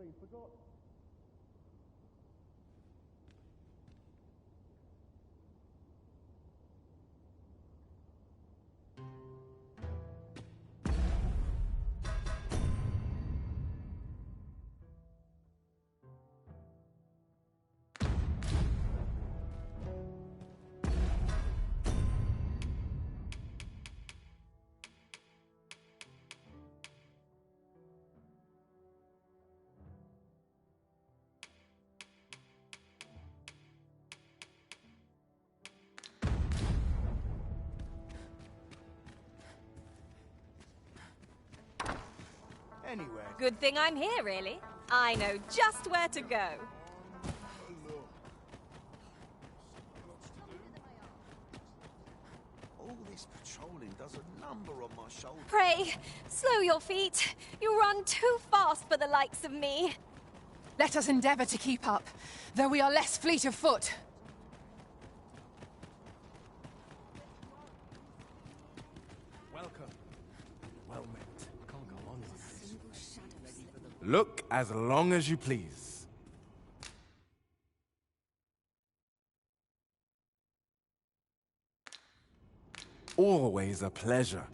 clean forgot. Anyway. Good thing I'm here, really. I know just where to go. All this patrolling does a number on my shoulder. Pray, slow your feet. You run too fast for the likes of me. Let us endeavor to keep up, though we are less fleet of foot. Welcome. Well met. Can't go on like this. Look as long as you please. Always a pleasure.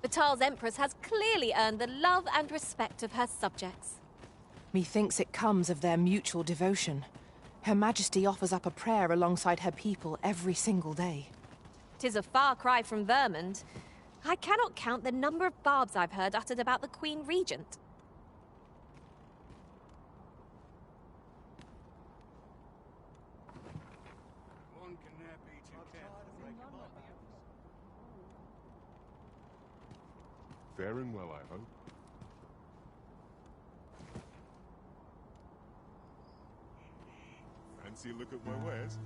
Batal's Empress has clearly earned the love and respect of her subjects. Methinks it comes of their mutual devotion. Her Majesty offers up a prayer alongside her people every single day. 'Tis a far cry from Vermund. I cannot count the number of barbs I've heard uttered about the Queen Regent. One can never be too careful. Faring well, I hope. Fancy a look at my wares?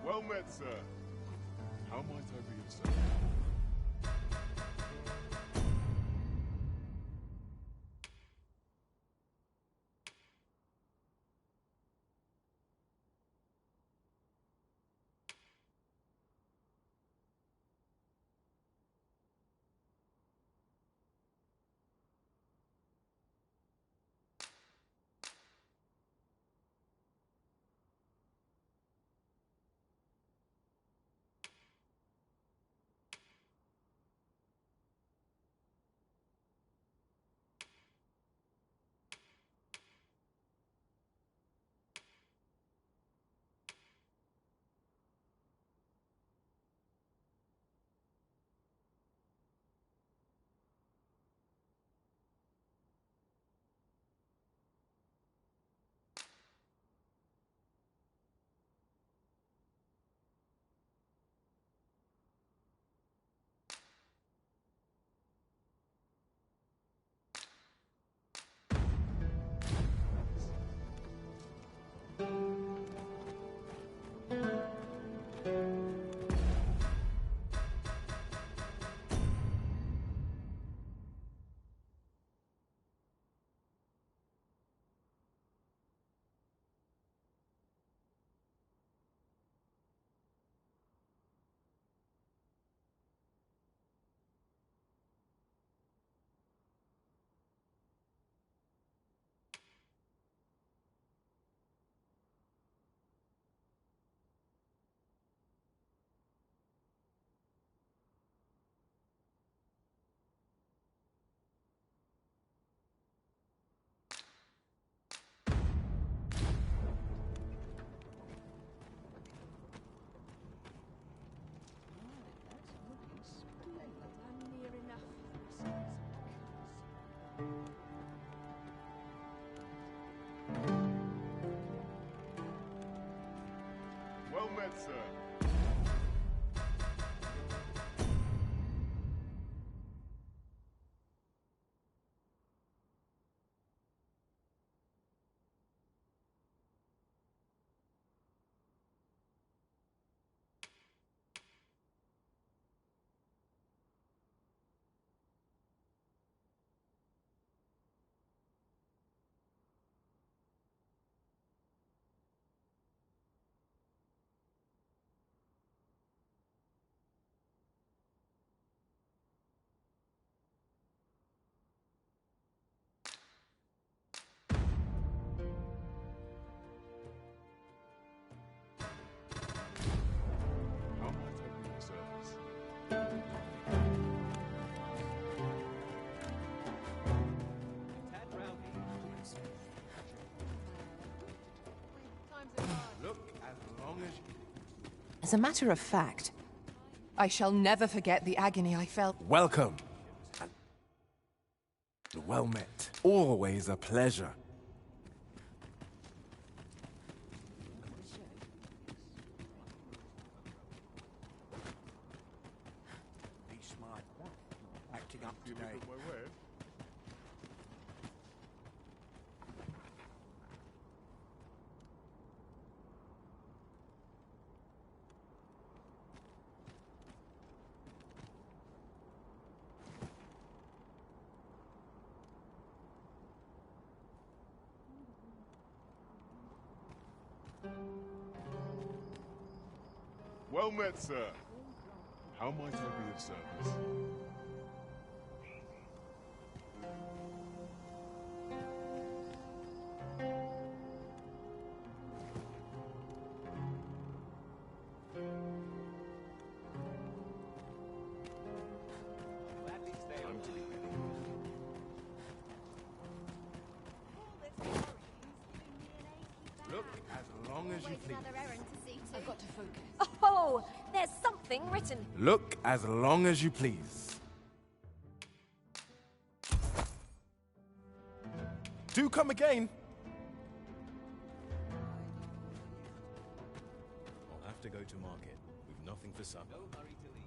Well met, sir. How might I be of service? Well met, sir. long as As a matter of fact, I shall never forget the agony I felt. Welcome. And well met. Always a pleasure. Be smart. Acting up Give me today. my way. Well met, sir. How might I be of service? Time to be ready. Look as long as you please. I've got to focus. Oh, there's something written. Look as long as you please. Do come again. I'll have to go to market. We've nothing for supper. No hurry to leave.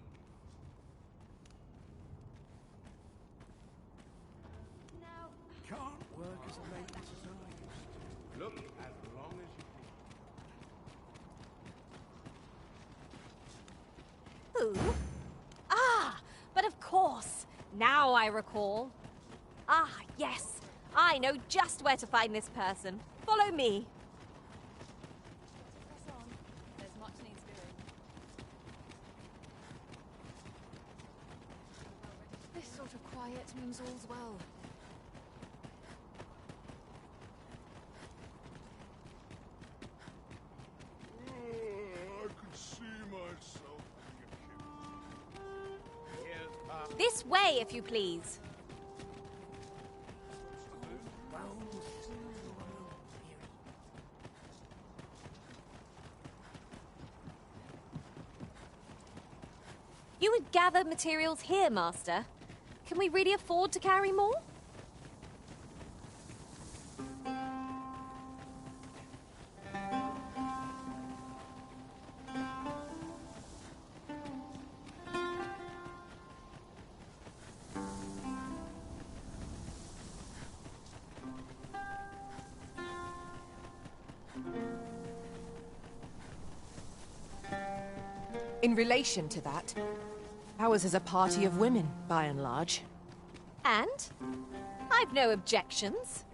Can't work as late as I used to. Look as long as you Who? Ah, but of course. Now I recall. Ah, yes. I know just where to find this person. Follow me. Press on. There's much needs doing. This sort of quiet means all's well. I could see myself being a kid. This way, if you please. You would gather materials here, Master. Can we really afford to carry more? In relation to that, ours is a party of women, by and large. And? I've no objections.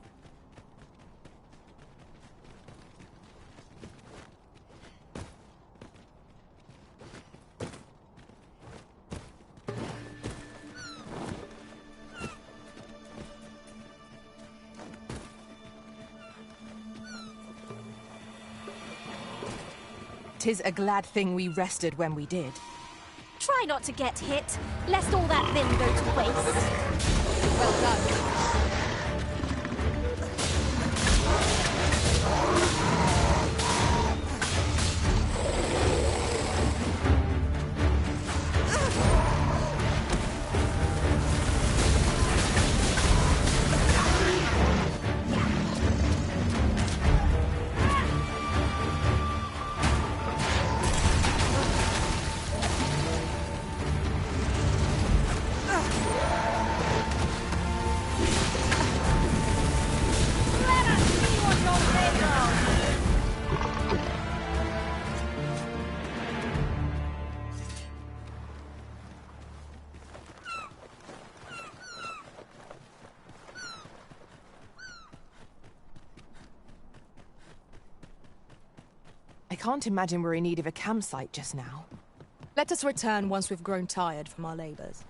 "'Tis a glad thing we rested when we did." Try not to get hit, lest all that vim go to waste. Well done. Let us see what you're made of! I can't imagine we're in need of a campsite just now. Let us return once we've grown tired from our labors.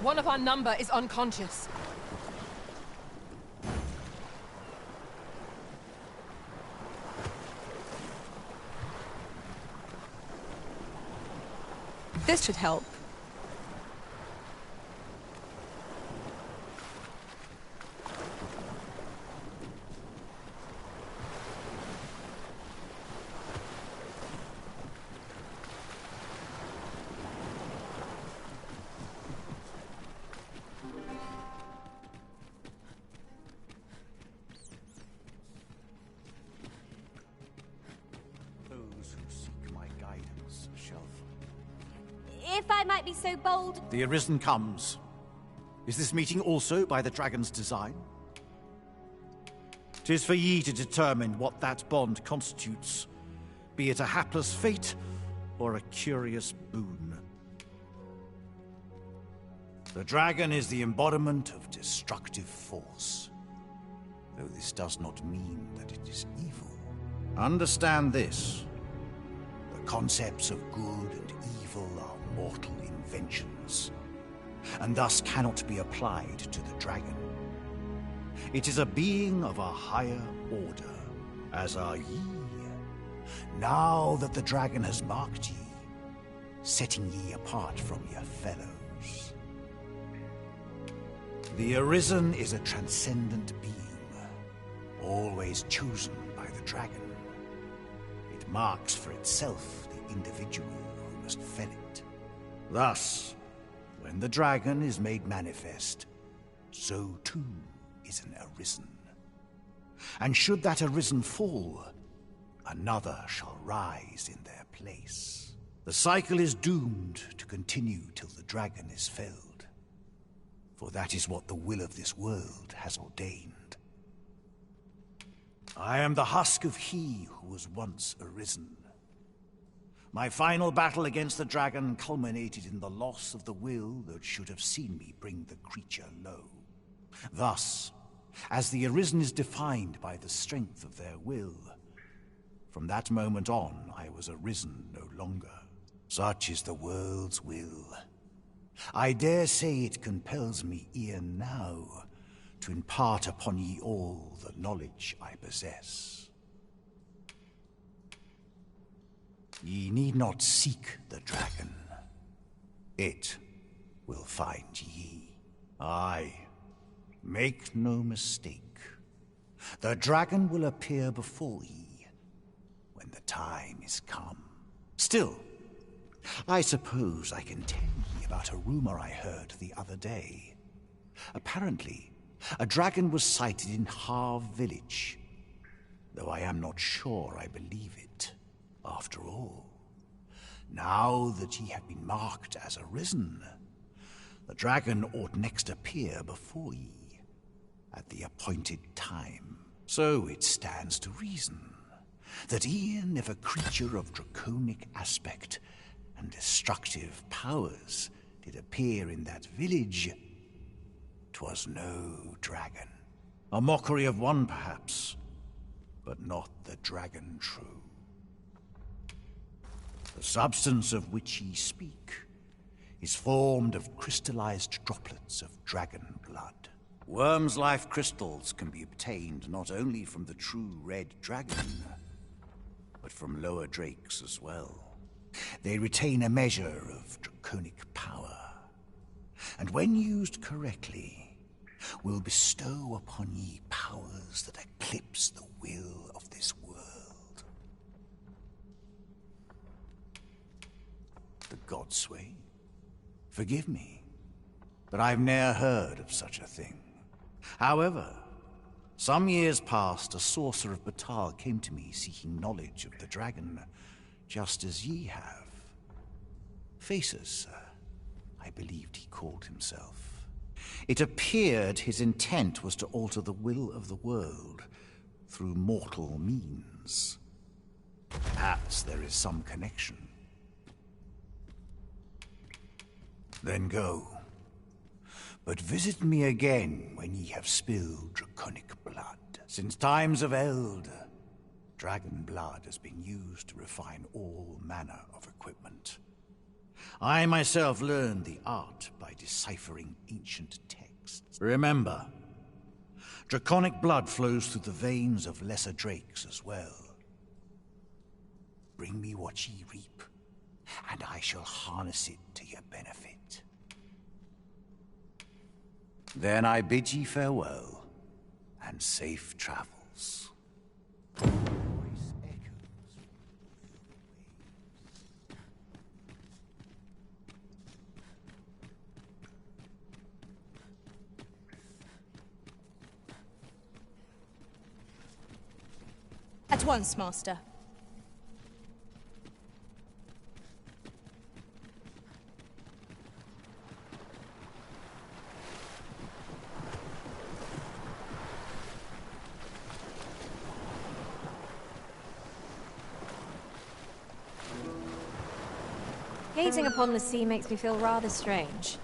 One of our number is unconscious. This should help. if I might be so bold. The Arisen comes. Is this meeting also by the dragon's design? 'Tis for ye to determine what that bond constitutes, be it a hapless fate or a curious boon. The dragon is the embodiment of destructive force, though this does not mean that it is evil. Understand this. The concepts of good and evil are mortal inventions, and thus cannot be applied to the dragon. It is a being of a higher order, as are ye. Now that the dragon has marked ye, setting ye apart from your fellows. The Arisen is a transcendent being, always chosen by the dragon. It marks for itself the individual who must fell it. Thus, when the dragon is made manifest, so too is an Arisen. And should that Arisen fall, another shall rise in their place. The cycle is doomed to continue till the dragon is felled, for that is what the will of this world has ordained. I am the husk of he who was once Arisen. My final battle against the dragon culminated in the loss of the will that should have seen me bring the creature low. Thus, as the Arisen is defined by the strength of their will, from that moment on I was Arisen no longer. Such is the world's will. I dare say it compels me e'en now to impart upon ye all the knowledge I possess. Ye need not seek the dragon. It will find ye. Aye, make no mistake. The dragon will appear before ye when the time is come. Still, I suppose I can tell ye about a rumor I heard the other day. Apparently, a dragon was sighted in Harv village, though I am not sure I believe it. After all, now that ye have been marked as Arisen, the dragon ought next appear before ye at the appointed time. So it stands to reason that e'en if a creature of draconic aspect and destructive powers did appear in that village, 'twas no dragon. A mockery of one, perhaps, but not the dragon true. The substance of which ye speak is formed of crystallized droplets of dragon blood. Worm's life crystals can be obtained not only from the true red dragon, but from lower drakes as well. They retain a measure of draconic power, and when used correctly, will bestow upon ye powers that eclipse the will of this world. The Godsway? Forgive me, but I've ne'er heard of such a thing. However, some years past, a sorcerer of Batal came to me seeking knowledge of the dragon, just as ye have. Faces, sir, I believed he called himself. It appeared his intent was to alter the will of the world through mortal means. Perhaps there is some connection. Then go. But visit me again when ye have spilled draconic blood. Since times of Eld, dragon blood has been used to refine all manner of equipment. I myself learned the art by deciphering ancient texts. Remember, draconic blood flows through the veins of lesser drakes as well. Bring me what ye reap, and I shall harness it to your benefit. Then I bid ye farewell, and safe travels. At once, Master. Gazing upon the sea makes me feel rather strange.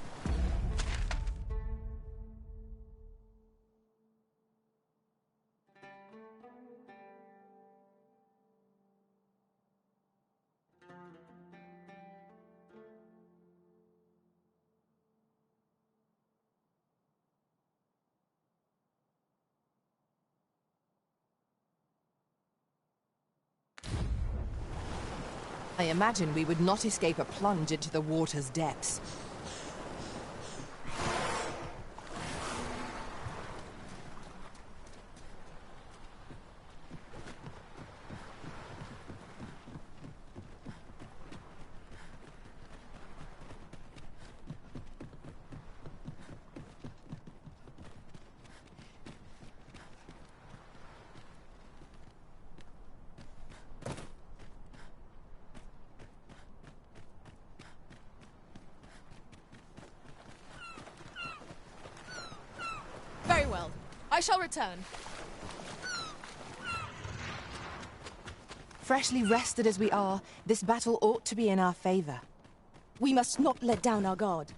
I imagine we would not escape a plunge into the water's depths. Very well. I shall return. Freshly rested as we are, this battle ought to be in our favor. We must not let down our guard.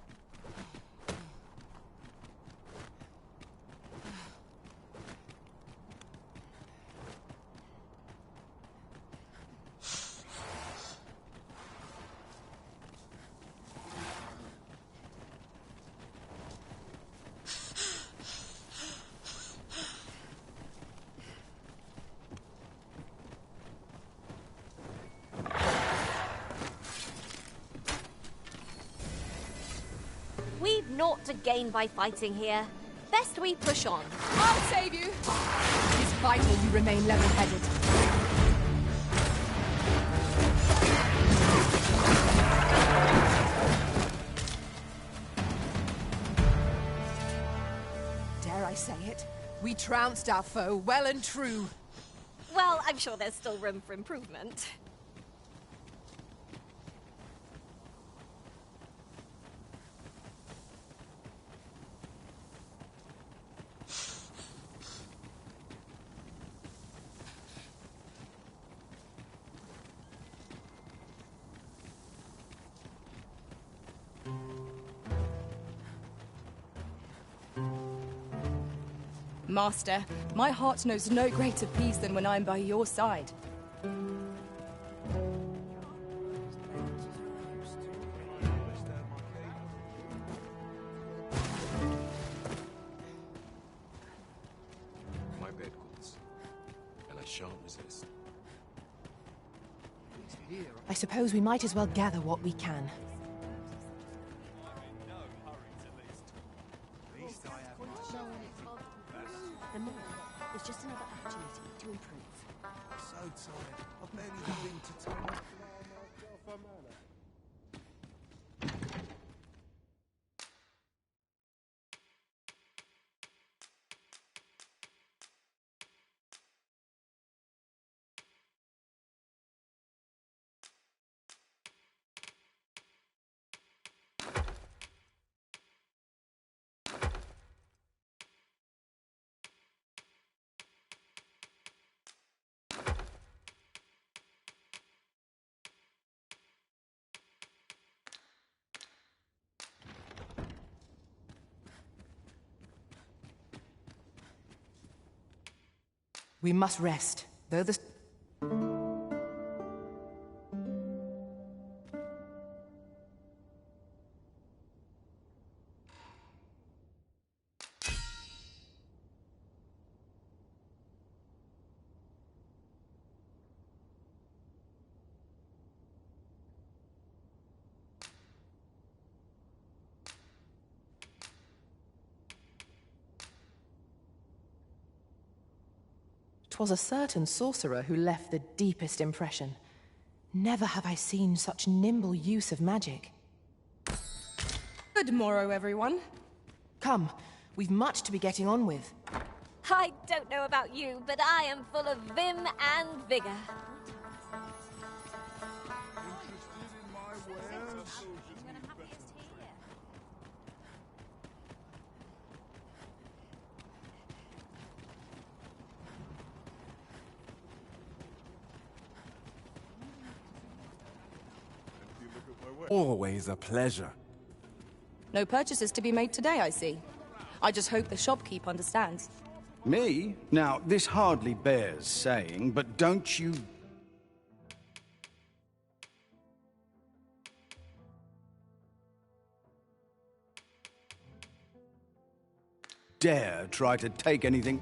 We've naught to gain by fighting here. Best we push on. I'll save you! It is vital you remain level-headed. Dare I say it? We trounced our foe well and true. Well, I'm sure there's still room for improvement. Master, my heart knows no greater peace than when I am by your side. My bed calls, and I shan't resist. I suppose we might as well gather what we can. The morning is just another opportunity to improve. So tired. I've barely been to town. We must rest, though the... "'Twas a certain sorcerer who left the deepest impression. Never have I seen such nimble use of magic. Good morrow, everyone. Come, we've much to be getting on with. I don't know about you, but I am full of vim and vigor. Always a pleasure. No purchases to be made today, I see. I just hope the shopkeep understands. Me? Now, this hardly bears saying, but don't you dare try to take anything?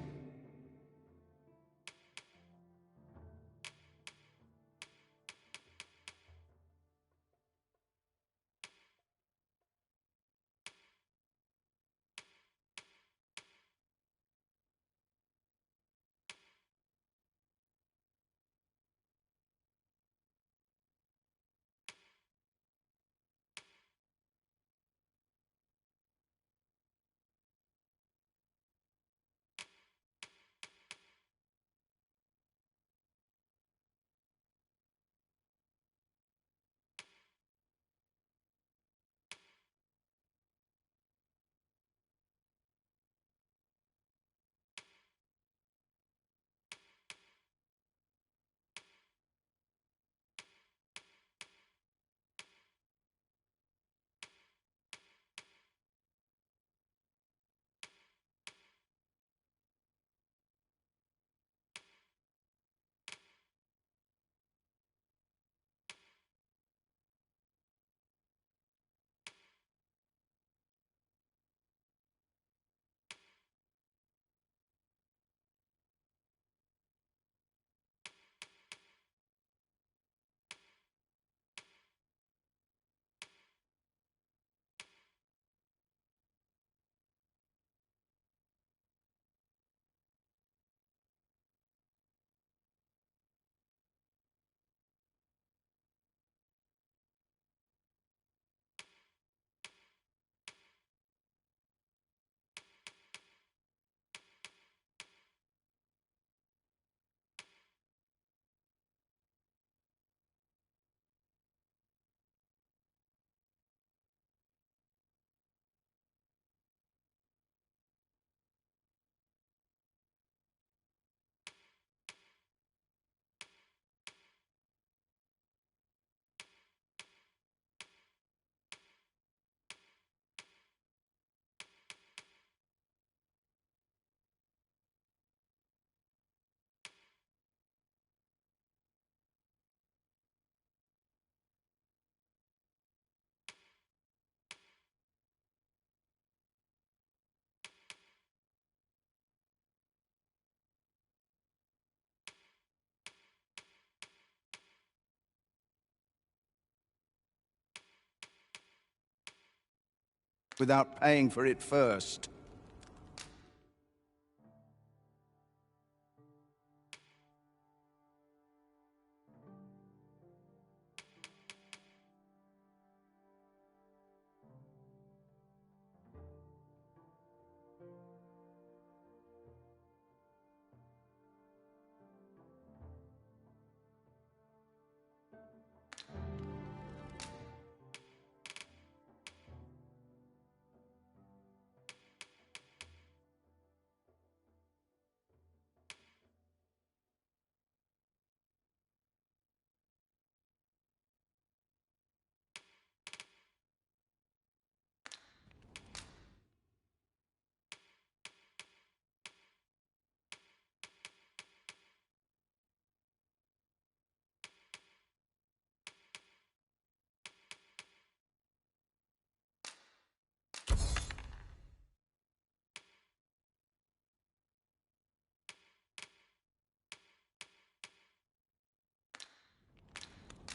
Without paying for it first?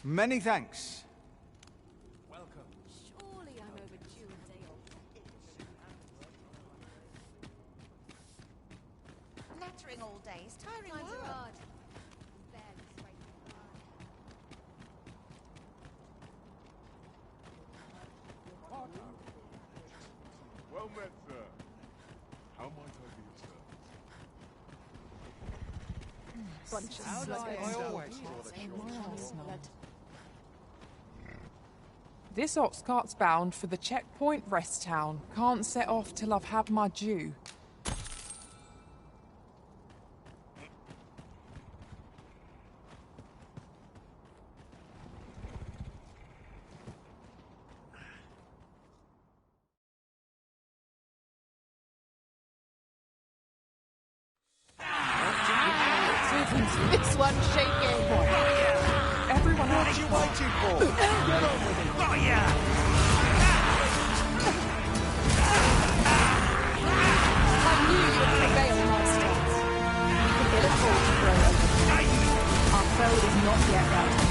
Many thanks. Welcome. Surely I'm overdue a day off. Nattering all day is tiring Times work. are hard. Barely scraping by. Well met, sir. How might I be of service? Bunch of I always thought that your This ox cart's bound for the checkpoint rest town. Can't set off till I've had my due. This one's shaking. Everyone, what are you waiting for? Get on with it. I knew you would prevail, Master. We can ill afford to grow over. Our foe is not yet routed.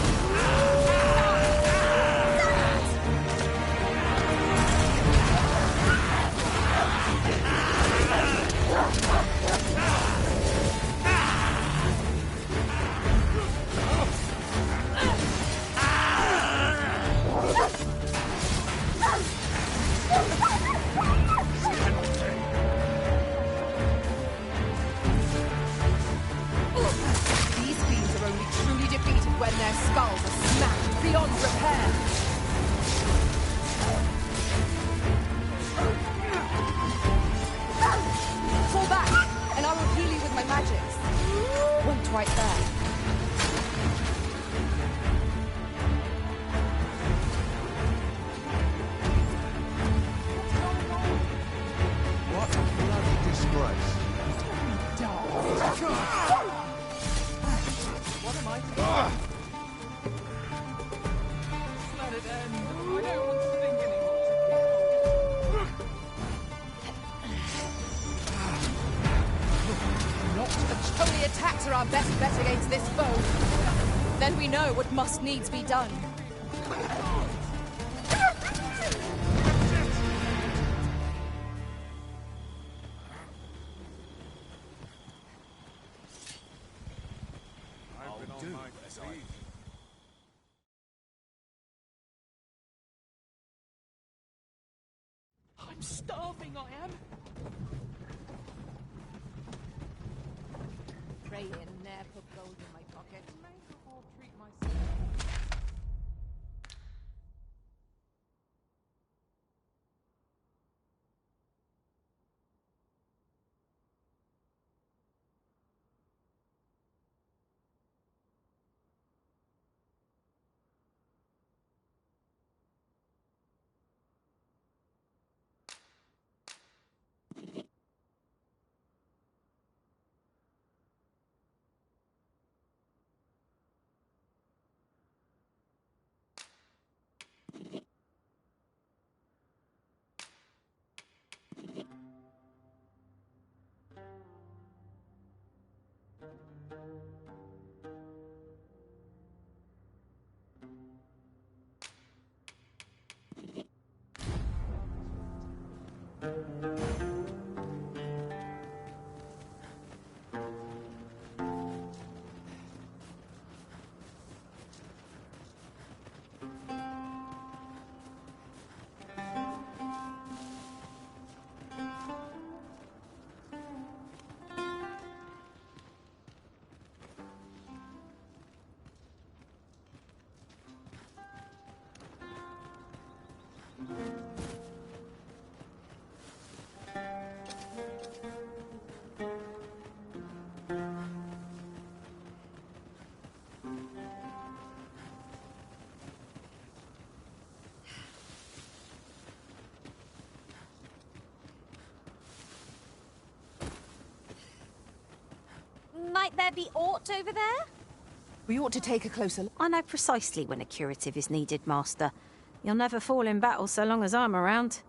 These fiends are only truly defeated when their skulls are smashed beyond repair. Fall back, and I will heal you with my magics. Wait right there. What a bloody disgrace. What am I to do? Let it end. I don't want to think anymore. Not the Tony attacks are our best bet against this foe. Then we know what must needs be done. I've been on my feet. I'm starving, I am. Pray in there, put gold in my pocket. I'll treat myself. Might there be aught over there? We ought to take a closer look. I know precisely when a curative is needed, Master. You'll never fall in battle so long as I'm around.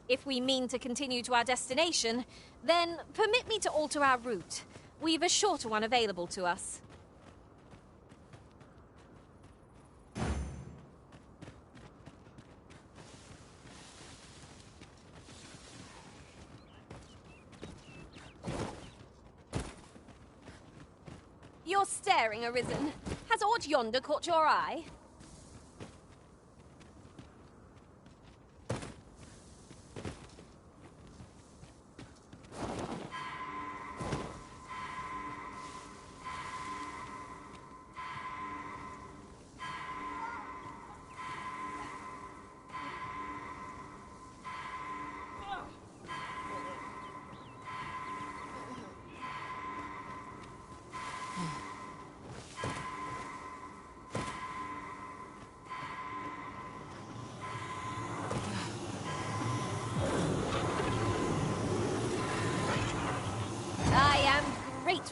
If we mean to continue to our destination, then permit me to alter our route. We've a shorter one available to us. You're staring, Arisen. Has aught yonder caught your eye?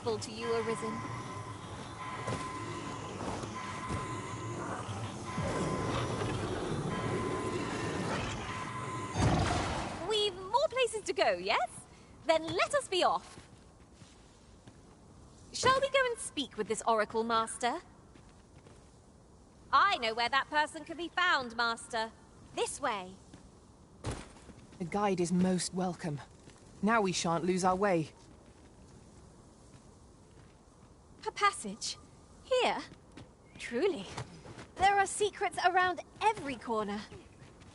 useful to you, Arisen? We've more places to go, yes? Then let us be off. Shall we go and speak with this Oracle, Master? I know where that person can be found, Master. This way. The guide is most welcome. Now we shan't lose our way. A passage? Here? Truly. There are secrets around every corner.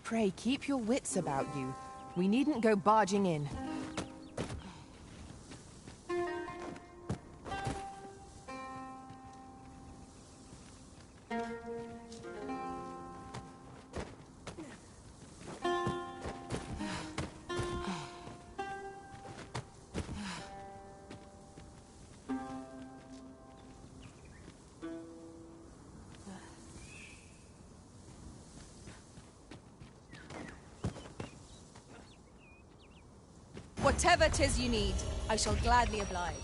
Pray, keep your wits about you. We needn't go barging in. Whatever 'tis you need, I shall gladly oblige.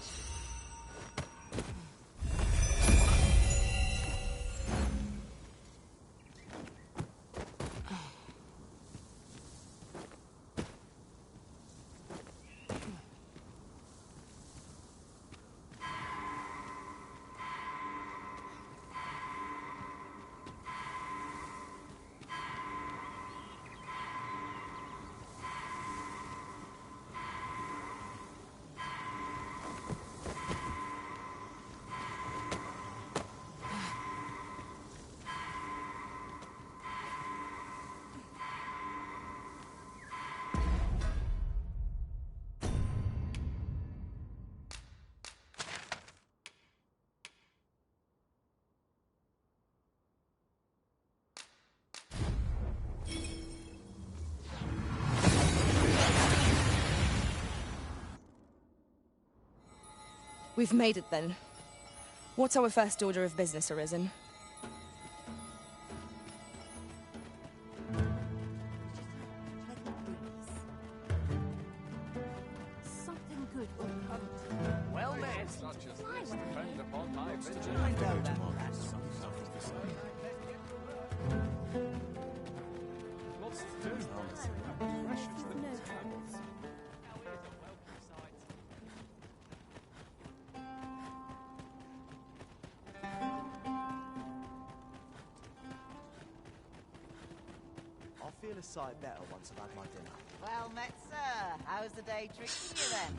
We've made it then. What's our first order of business, Arisen? Something good will come. Well met. Such as this depend upon my vigilance. Lots to do. Fresh as the travels. I'll feel a sight better once I've had my dinner. Well met, sir. How's the day treating you then?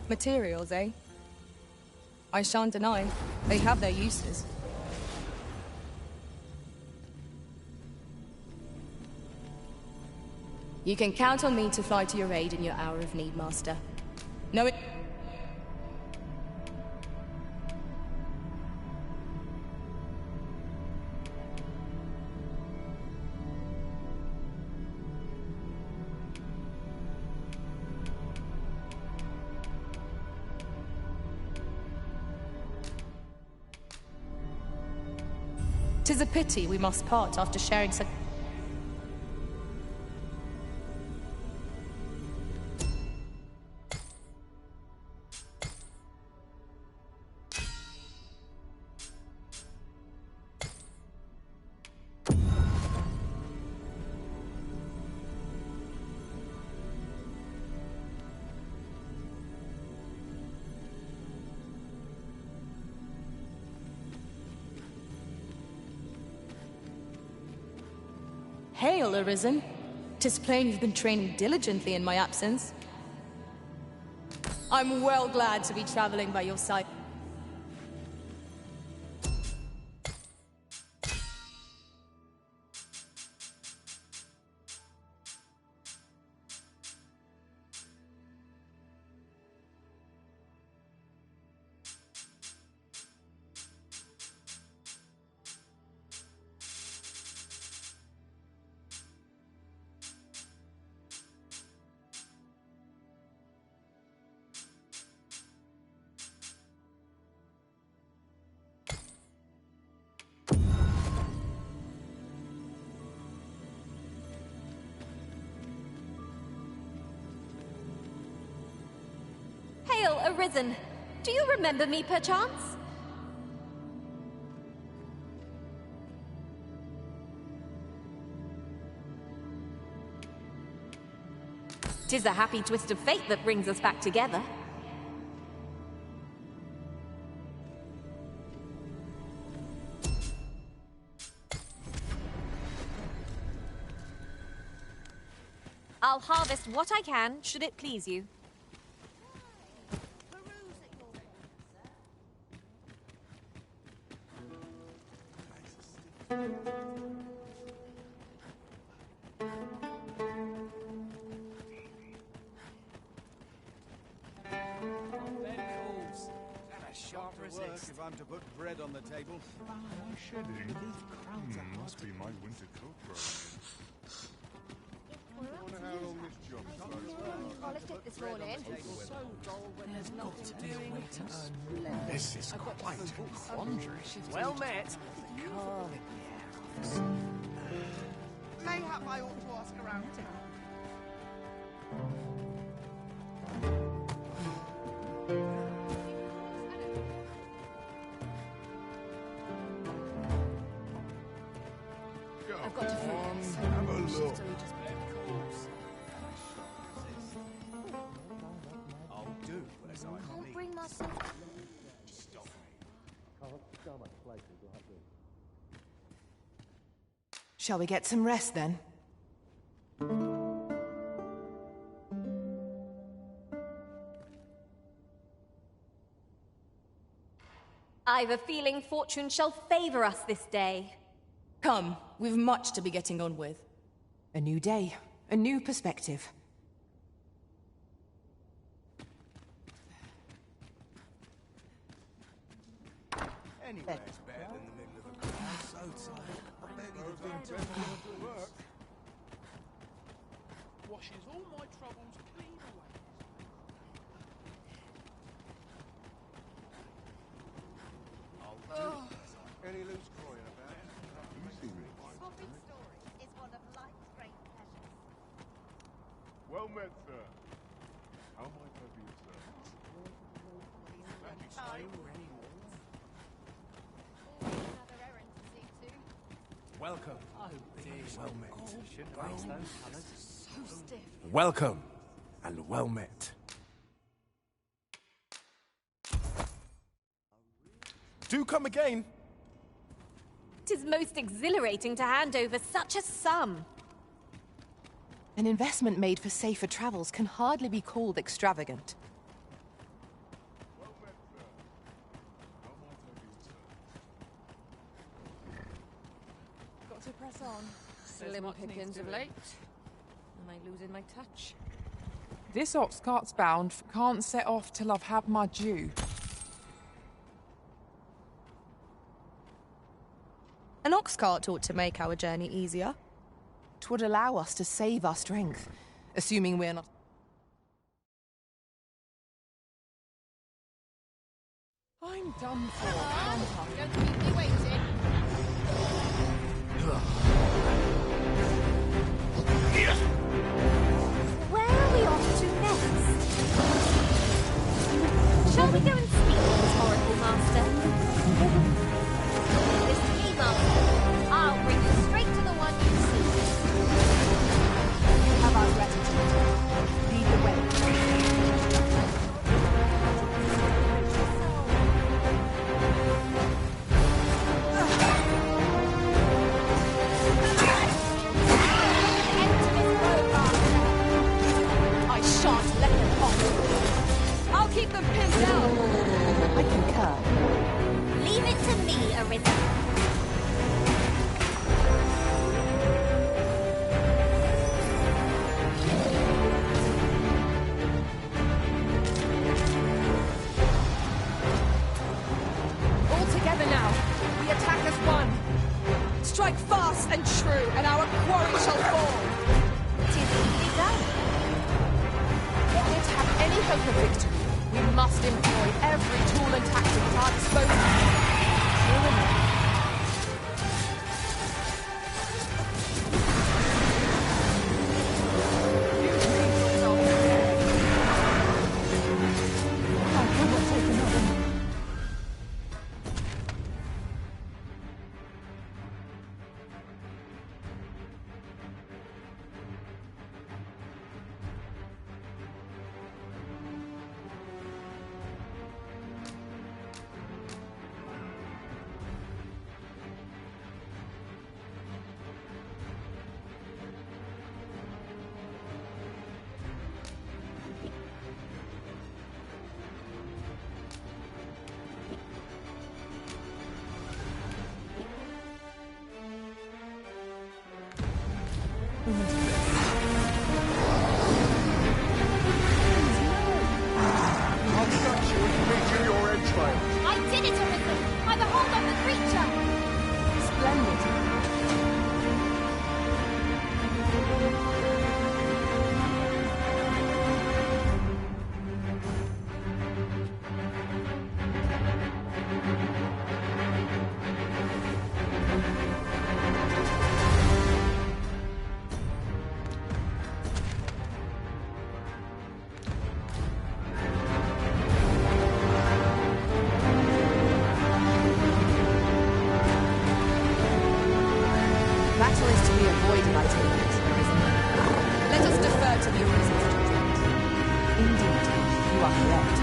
Materials, eh? I shan't deny, they have their uses. You can count on me to fly to your aid in your hour of need, Master. No, it... "'Tis a pity we must part after sharing such..." Hail, Arisen. 'Tis plain you've been training diligently in my absence. I'm well glad to be traveling by your side. Hail, Arisen! Do you remember me, perchance? 'Tis a happy twist of fate that brings us back together. I'll harvest what I can, should it please you. If I'm to put bread on the table. Oh, my shedding. Must be my winter coat growing. I wonder how long this job's Politics this morning. There's got to be a way to earn more. This is quite a quandary. Well met. Calming the air, Mayhap I ought to ask around town. I've got to focus. Have a look. I'll do as I Can't bring myself. Shall we get some rest then? I've a feeling fortune shall favor us this day. Come, we've much to be getting on with. A new day, a new perspective. Anyway, it's better than the middle of the ground. I'm so tired. I bet you'd have been tempted to work. Washes all my troubles clean away. Any loose coin about? Swapping stories is one of life's great pleasures. Well met, sir. How might I be of service? Another errand to see to. Welcome. Oh, dear. Well met. Should raise those colours. So stiff. Welcome and well met. Do come again. 'Tis most exhilarating to hand over such a sum. An investment made for safer travels can hardly be called extravagant. Well met, sir. How might I be of service? Got to press on. Slim pickings of late. Am I losing my touch? This ox cart's bound, can't set off till I've had my due. An ox cart ought to make our journey easier. 'Twould allow us to save our strength, assuming we're not... I'm done for. Don't keep me waiting. Where are we off to next? Shall we go and speak to this oracle master? Listen to me, master. I'll bring you straight to the one you seek. You have our gratitude. Lead the way. I shan't let them off. I'll keep them pinned down. I concur. Leave it to me, Arisen. All together now. We attack as one. Strike fast and true, and our quarry shall fall. 'Tis easily done. If we're to have any hope of victory, we must employ every tool and tactic at our disposal. Here and now. foe. I did it, Arisen! By the hold of the creature! Splendid. Battle is to be avoided, I take it, Arisen. Let us defer to the Arisen's judgment. Indeed, you are correct.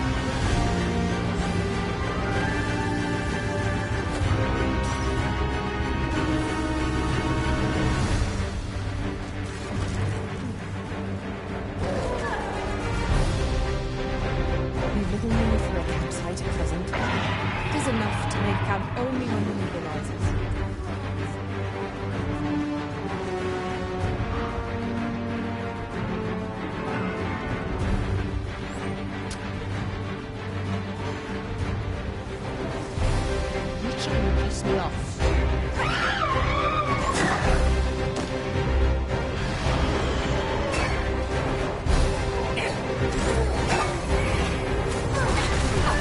We've little need for a campsite at present. It is enough to make camp only when the need arises. Piss me off.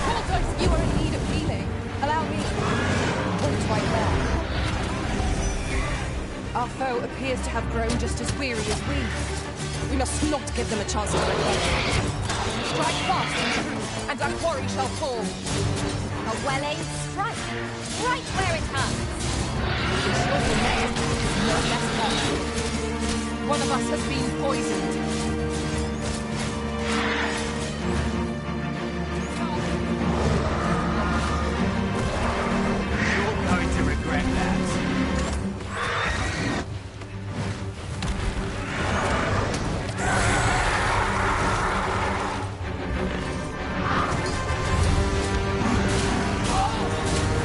Tortoise, you are in need of healing. Allow me. Hold right there. Our foe appears to have grown just as weary as we. We must not give them a chance to recover. Strike fast and true, and our quarry shall fall. A well-aimed strike, right where it hurts. Ensure the next is no less hurt. One of us has been poisoned. You're going to regret that.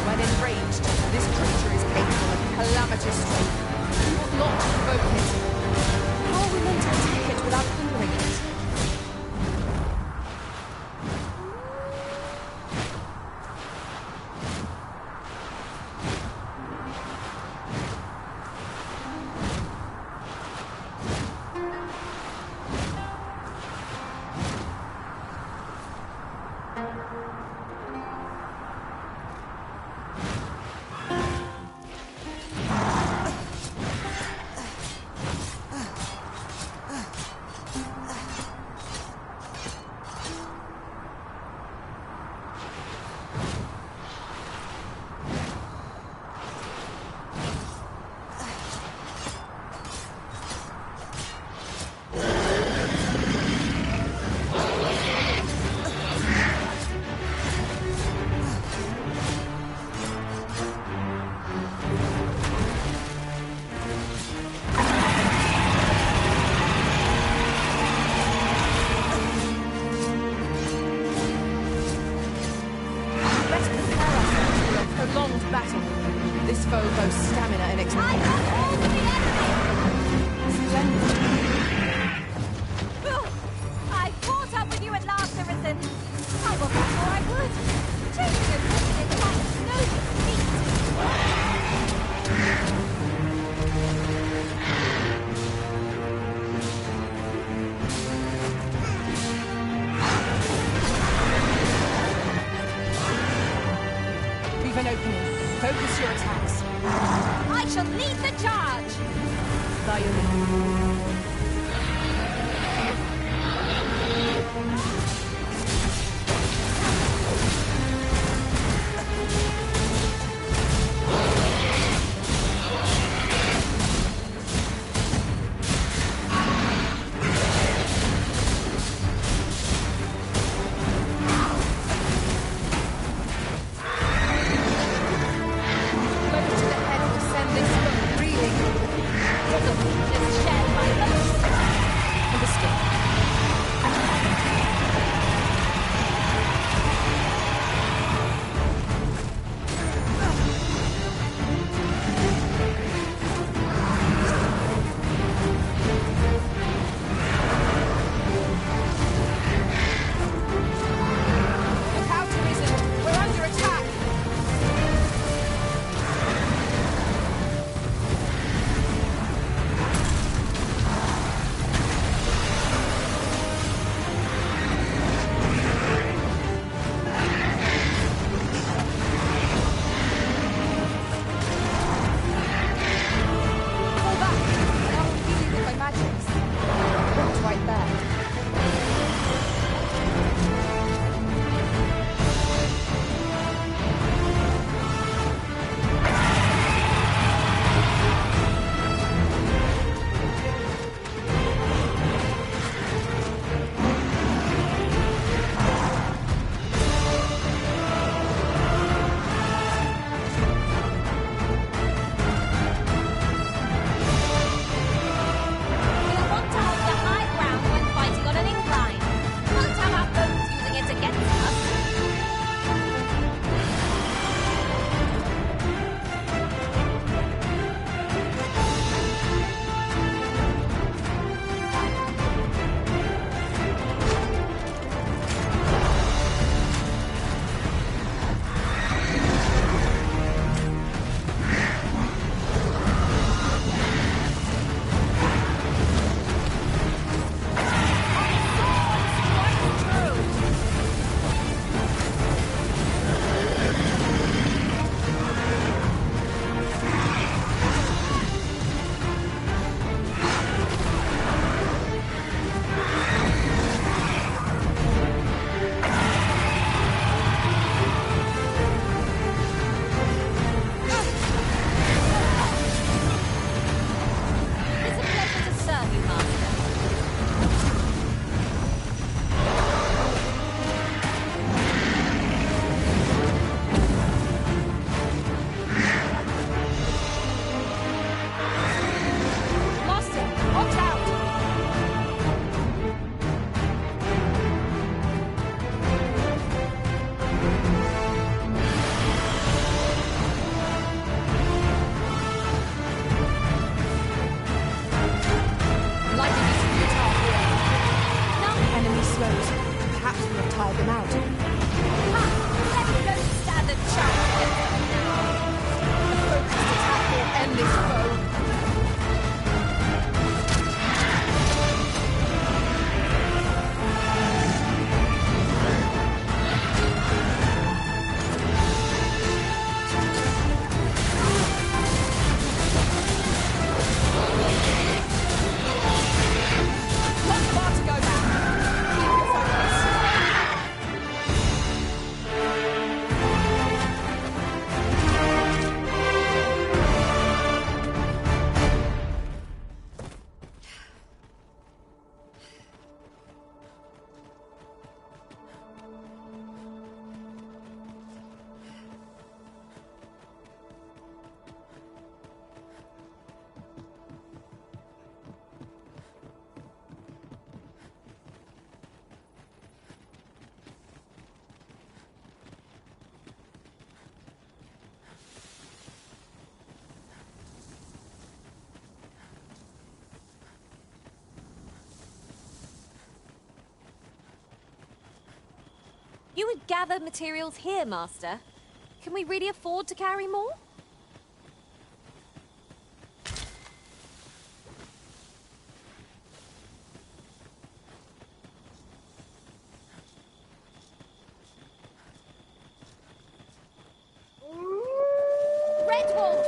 When enraged, this creature is capable of calamitous strength. We ought not to provoke it. How are we meant to attack it without hindering it? Let's prepare ourselves for a prolonged battle. This foe boasts stamina and I experience. got hold of the enemy! Splendid. Ugh, I caught up with you at last, Arisen. I wasn't sure I would. Chasing a mission is like no defeat. Leave an opening. Focus your attacks. I shall lead the charge! By your lead. Blow to the head to send this foe reeling. Just shared my You would gather materials here, Master. Can we really afford to carry more? Red Wolf!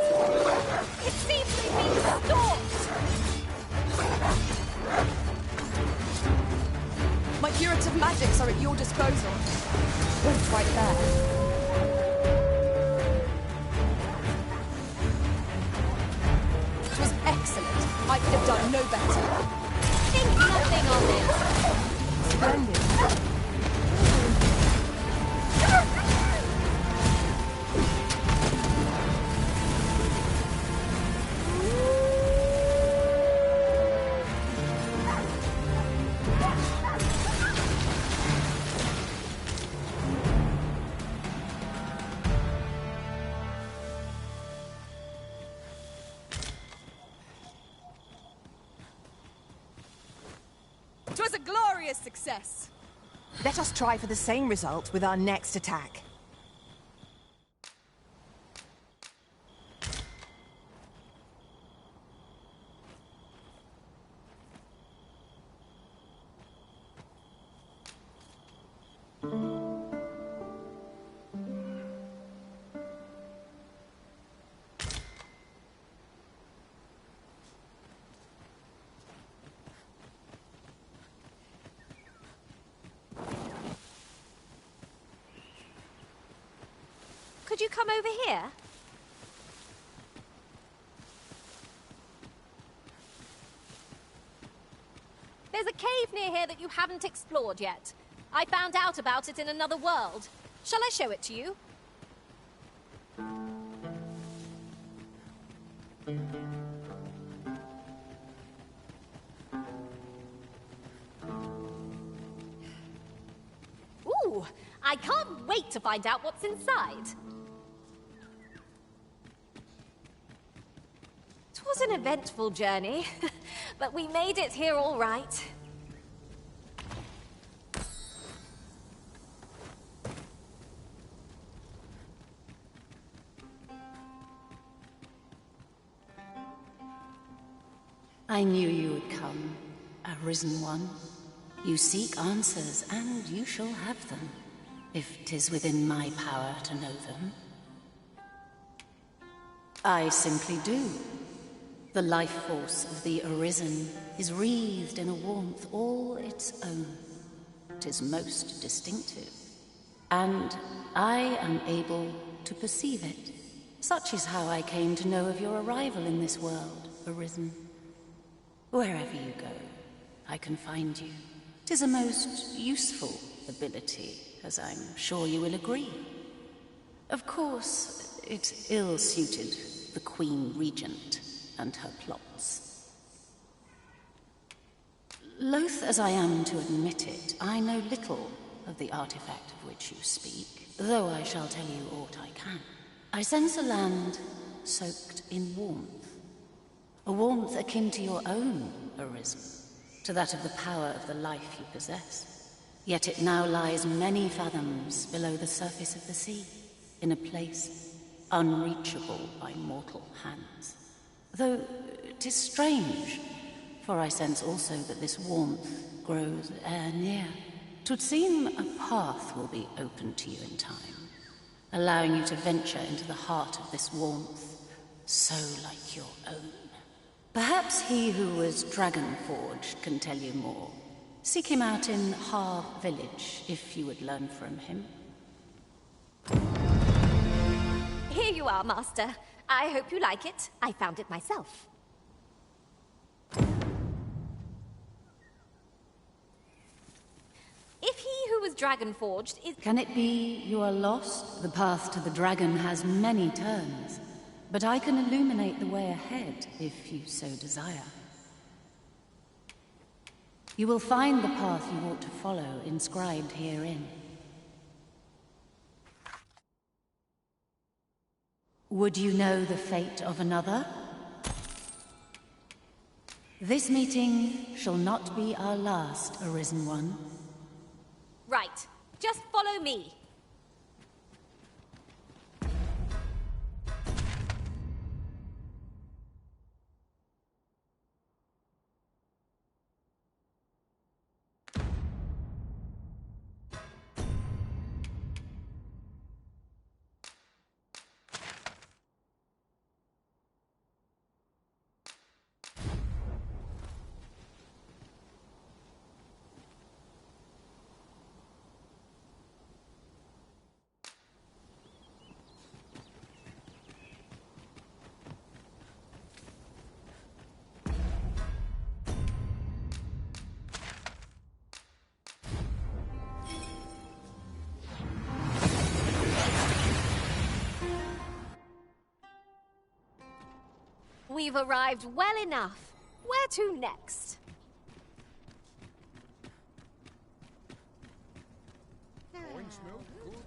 It seems we've been stalked! My curative magics are at your disposal. Both right there. It was excellent. I could have done no better. Think nothing of it. Splendid. It was a glorious success. Let us try for the same result with our next attack. Could you come over here? There's a cave near here that you haven't explored yet. I found out about it in another world. Shall I show it to you? Ooh, I can't wait to find out what's inside. It was an eventful journey, but we made it here all right. I knew you would come, Arisen One. You seek answers, and you shall have them, if 'tis within my power to know them. I simply do. The life force of the Arisen is wreathed in a warmth all its own. 'Tis most distinctive, and I am able to perceive it. Such is how I came to know of your arrival in this world, Arisen. Wherever you go, I can find you. 'Tis a most useful ability, as I'm sure you will agree. Of course, it's ill-suited the Queen Regent and her plots. Loath as I am to admit it, I know little of the artifact of which you speak, though I shall tell you aught I can. I sense a land soaked in warmth. A warmth akin to your own, Arisen, to that of the power of the life you possess. Yet it now lies many fathoms below the surface of the sea, in a place unreachable by mortal hands. Though 'tis strange, for I sense also that this warmth grows ere near. 'Twould seem a path will be open to you in time, allowing you to venture into the heart of this warmth, so like your own. Perhaps he who was dragon-forged can tell you more. Seek him out in Har Village, if you would learn from him. Here you are, Master. I hope you like it. I found it myself. If he who was dragon-forged is... Can it be you are lost? The path to the dragon has many turns, but I can illuminate the way ahead, if you so desire. You will find the path you ought to follow inscribed herein. Would you know the fate of another? This meeting shall not be our last, Arisen One. Right. Just follow Follow me. We've arrived well enough. Where to next? Wine smells good.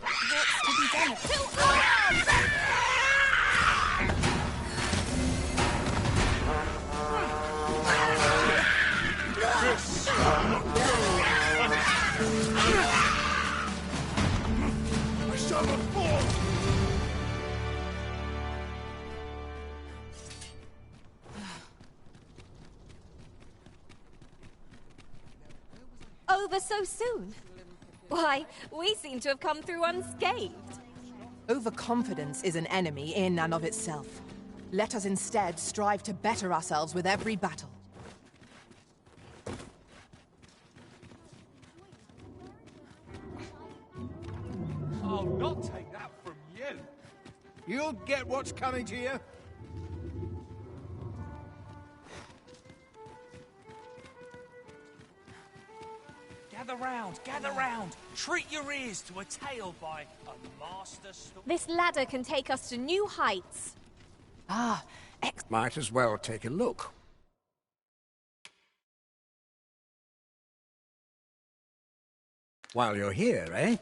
What's to be done? To arms! I shall not fall! Over so soon? Why, we seem to have come through unscathed. Overconfidence is an enemy in and of itself. Let us instead strive to better ourselves with every battle. I'll not take that from you. You'll get what's coming to you. Gather round. Treat your ears to a tale by a master story. This ladder can take us to new heights. Ah, Might as well take a look. While you're here, eh?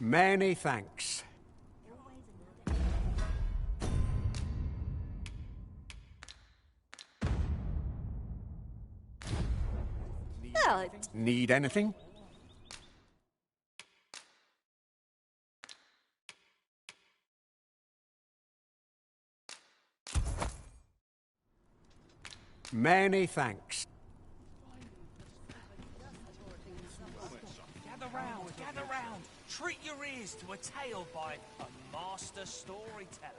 Many thanks. Well, Need anything? Many thanks. Gather round. Treat your ears to a tale by a master storyteller.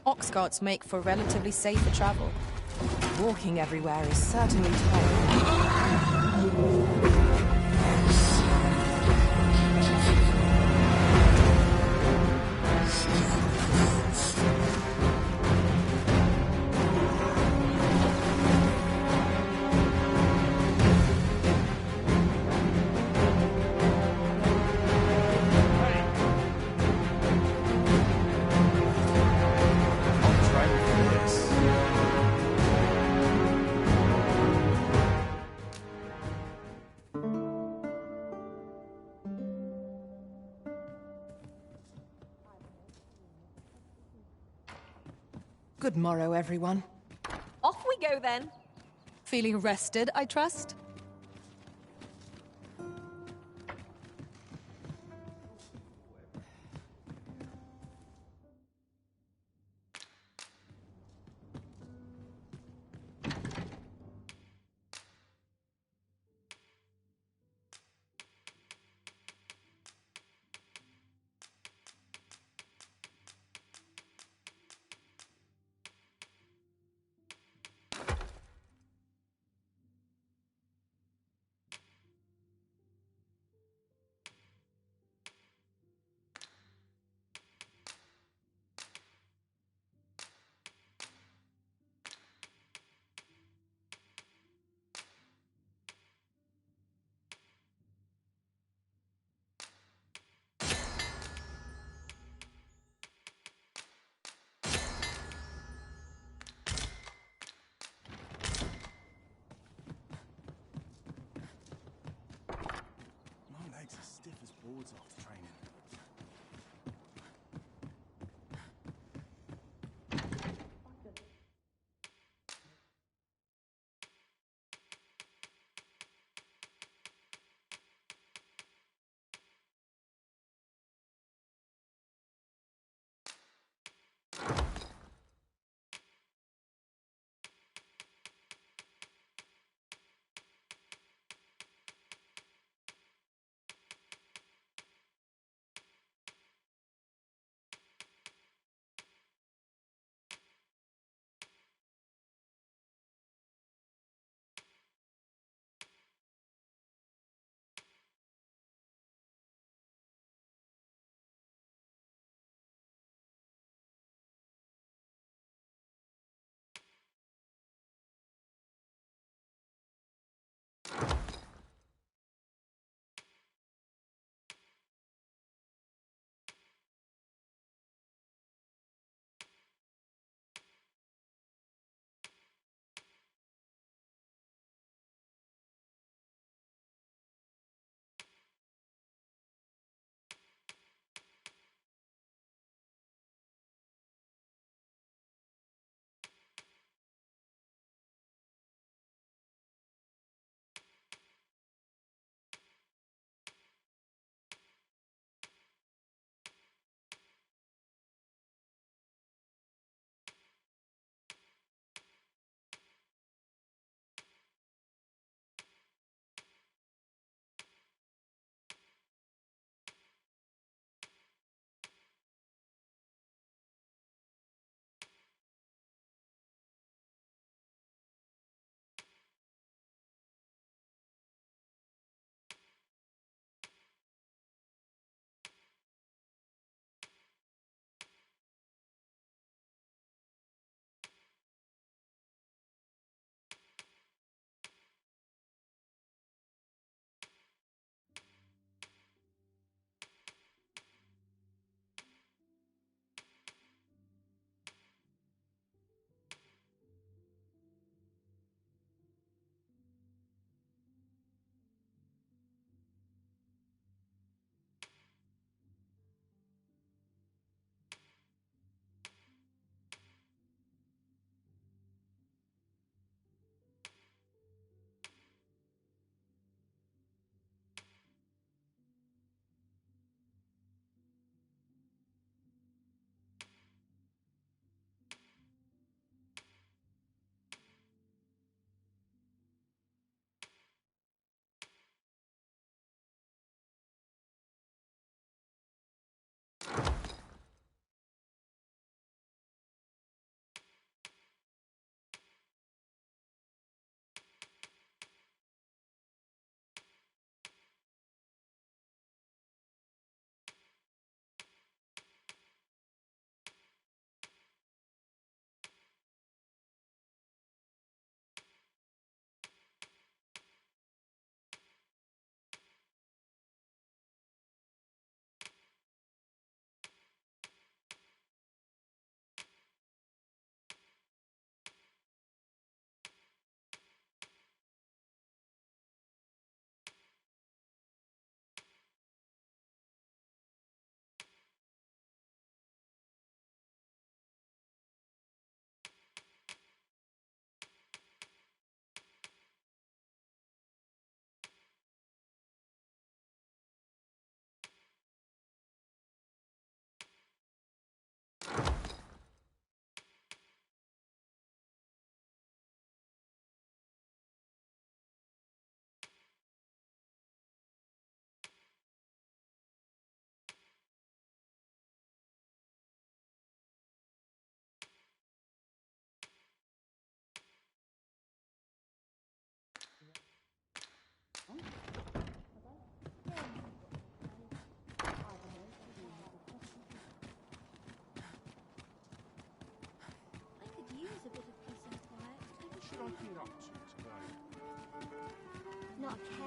Ox carts make for relatively safer travel. Walking everywhere is certainly tiring. Good morrow, everyone. off we go then. Feeling rested, I trust?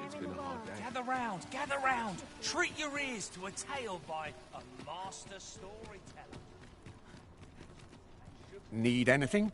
It's been a hard day. Gather round. Treat your ears to a tale by a master storyteller. Need anything?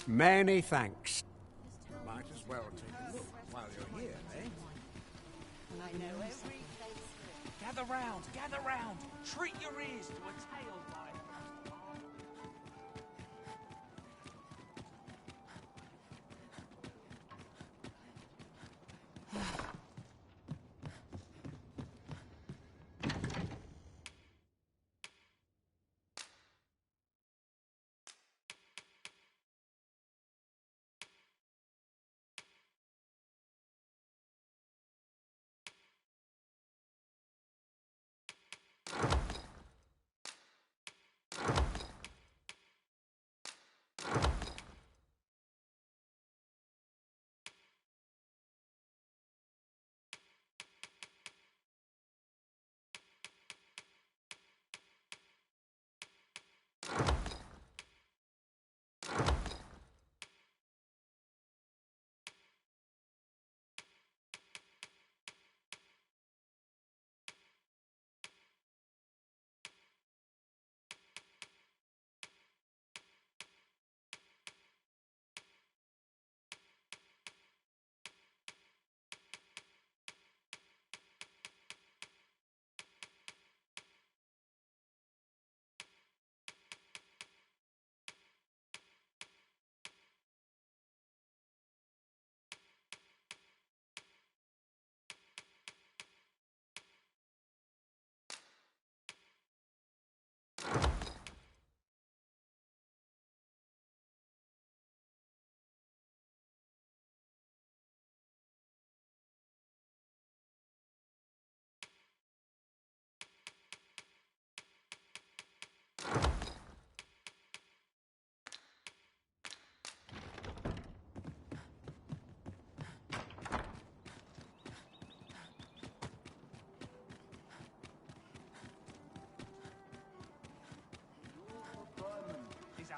Many thanks. Might as well take a look while you're here, eh? I know every place. Gather round. Treat your ears to a tale by...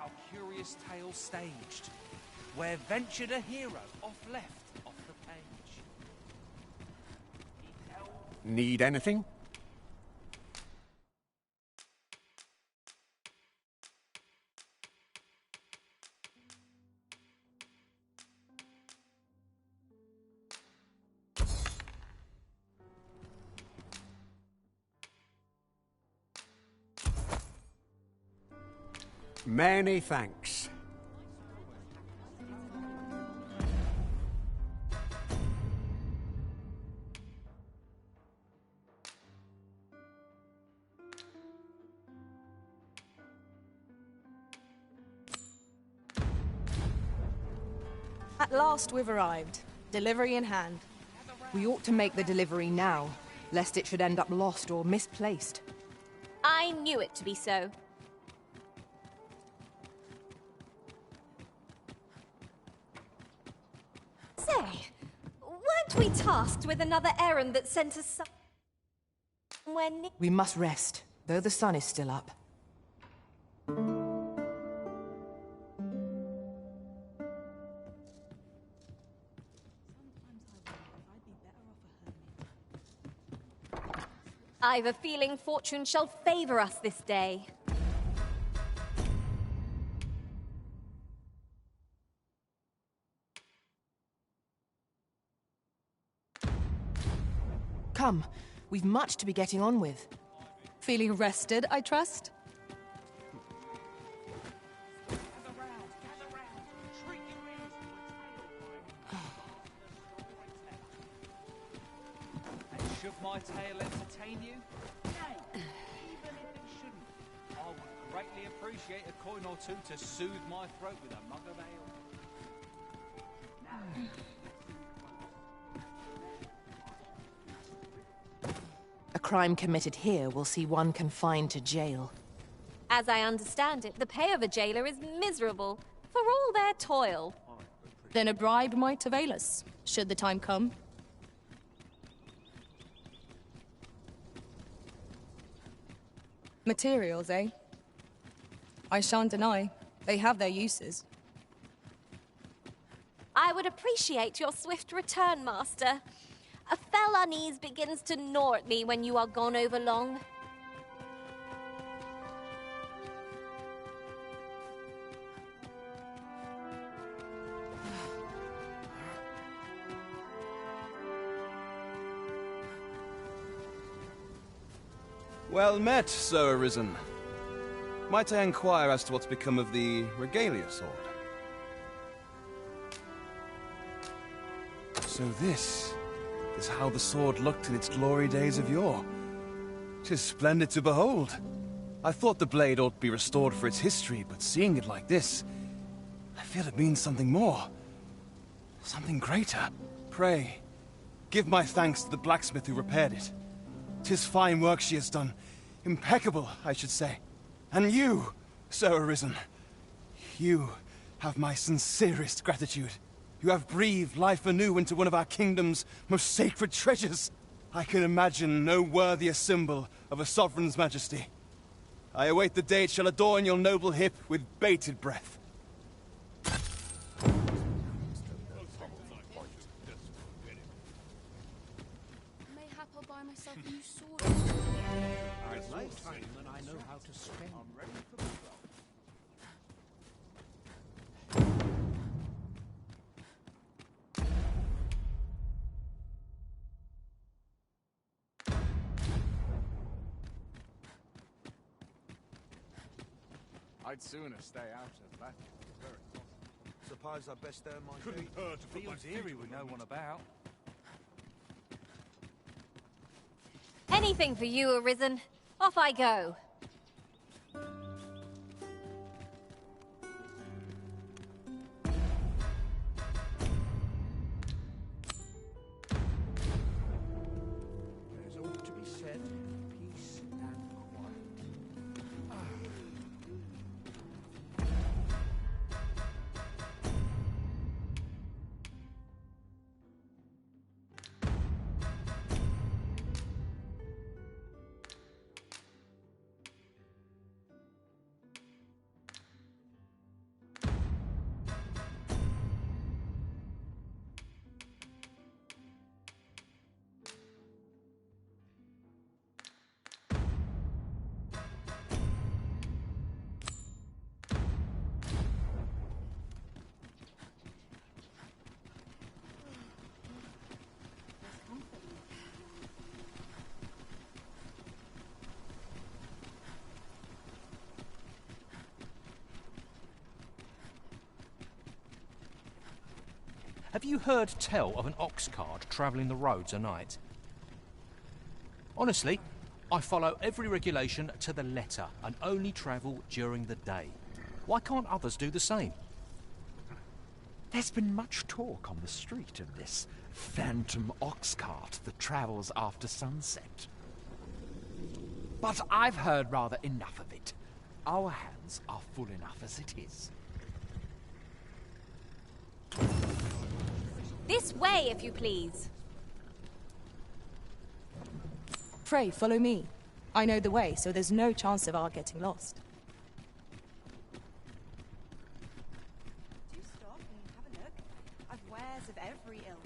Our curious tale staged, where ventured a hero off the page. Need anything? Many thanks. At last we've arrived. Delivery in hand. We ought to make the delivery now, lest it should end up lost or misplaced. I knew it to be so. Say, weren't we tasked with another errand that sent us somewhere near? We must rest, though the sun is still up. I've a feeling fortune shall favor us this day. Come, we've much to be getting on with. Feeling rested, I trust? my tale entertain you? Nay, even if it shouldn't, I would greatly appreciate a coin or two to soothe my throat with a mug of ale. A crime committed here will see one confined to jail. As I understand it, the pay of a jailer is miserable for all their toil. Then a bribe might avail us, should the time come. Materials, eh? I shan't deny, they have their uses. I would appreciate your swift return, Master. A fell unease begins to gnaw at me when you are gone over long. Well met, so arisen. Might I inquire as to what's become of the regalia sword? So this is how the sword looked in its glory days of yore. 'Tis splendid to behold. I thought the blade ought to be restored for its history, but seeing it like this, I feel it means something more. Something greater. Pray, give my thanks to the blacksmith who repaired it. 'Tis fine work she has done. Impeccable, I should say. And you, so arisen. You have my sincerest gratitude. You have breathed life anew into one of our kingdom's most sacred treasures. I can imagine no worthier symbol of a sovereign's majesty. I await the day it shall adorn your noble hip with bated breath. Mayhap I'll buy myself a new sword. It's more time than I know how to spend. I'm ready for the I'd sooner stay out of battle. Suppose I best earn my Couldn't keep. hurt to put my Feels eerie with no one about. Anything for you, Arisen. Off I go. There's all to be said. Peace and quiet. Have you heard tell of an ox cart travelling the roads at night? Honestly, I follow every regulation to the letter and only travel during the day. Why can't others do the same? There's been much talk on the street of this phantom ox cart that travels after sunset. But I've heard rather enough of it. Our hands are full enough as it is. This way, if you please. Pray, follow me. I know the way, so there's no chance of our getting lost. Do stop and have a look. I've wares of every ilk.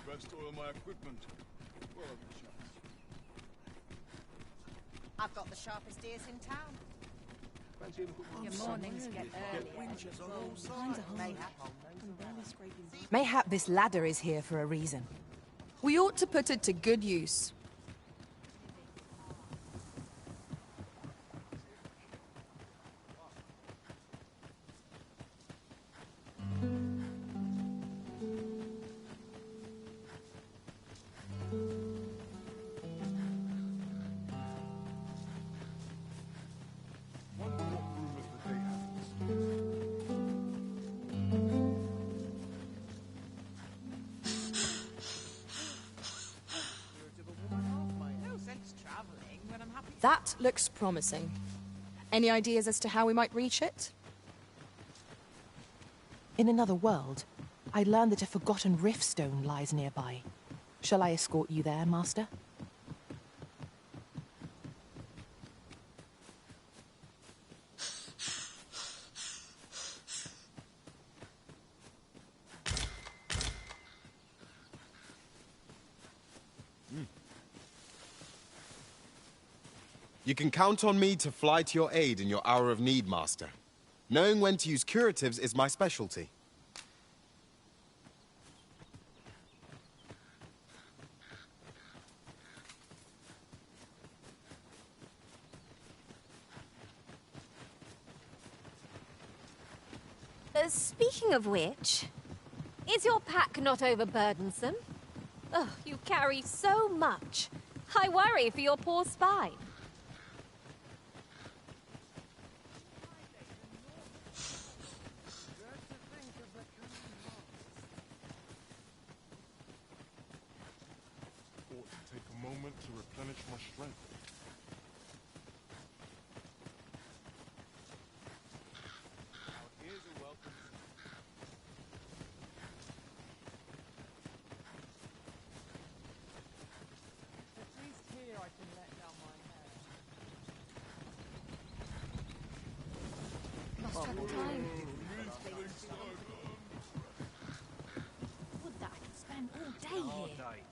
Best oil my equipment. Well, I've a chance. I've got the sharpest ears in town. Fancy a little Your mornings get early. Winches on all Mayhap sides. I'll know Mayhap this ladder is here for a reason. We ought to put it to good use. That looks promising. Any ideas as to how we might reach it? In another world, I learned that a forgotten riftstone lies nearby. Shall I escort you there, Master? You can count on me to fly to your aid in your hour of need, Master. Knowing when to use curatives is my specialty. Speaking of which, is your pack not overburdensome? Oh, you carry so much. I worry for your poor spine. Ought to take a moment to replenish my strength. Lost track of time. Would that I could spend all day here.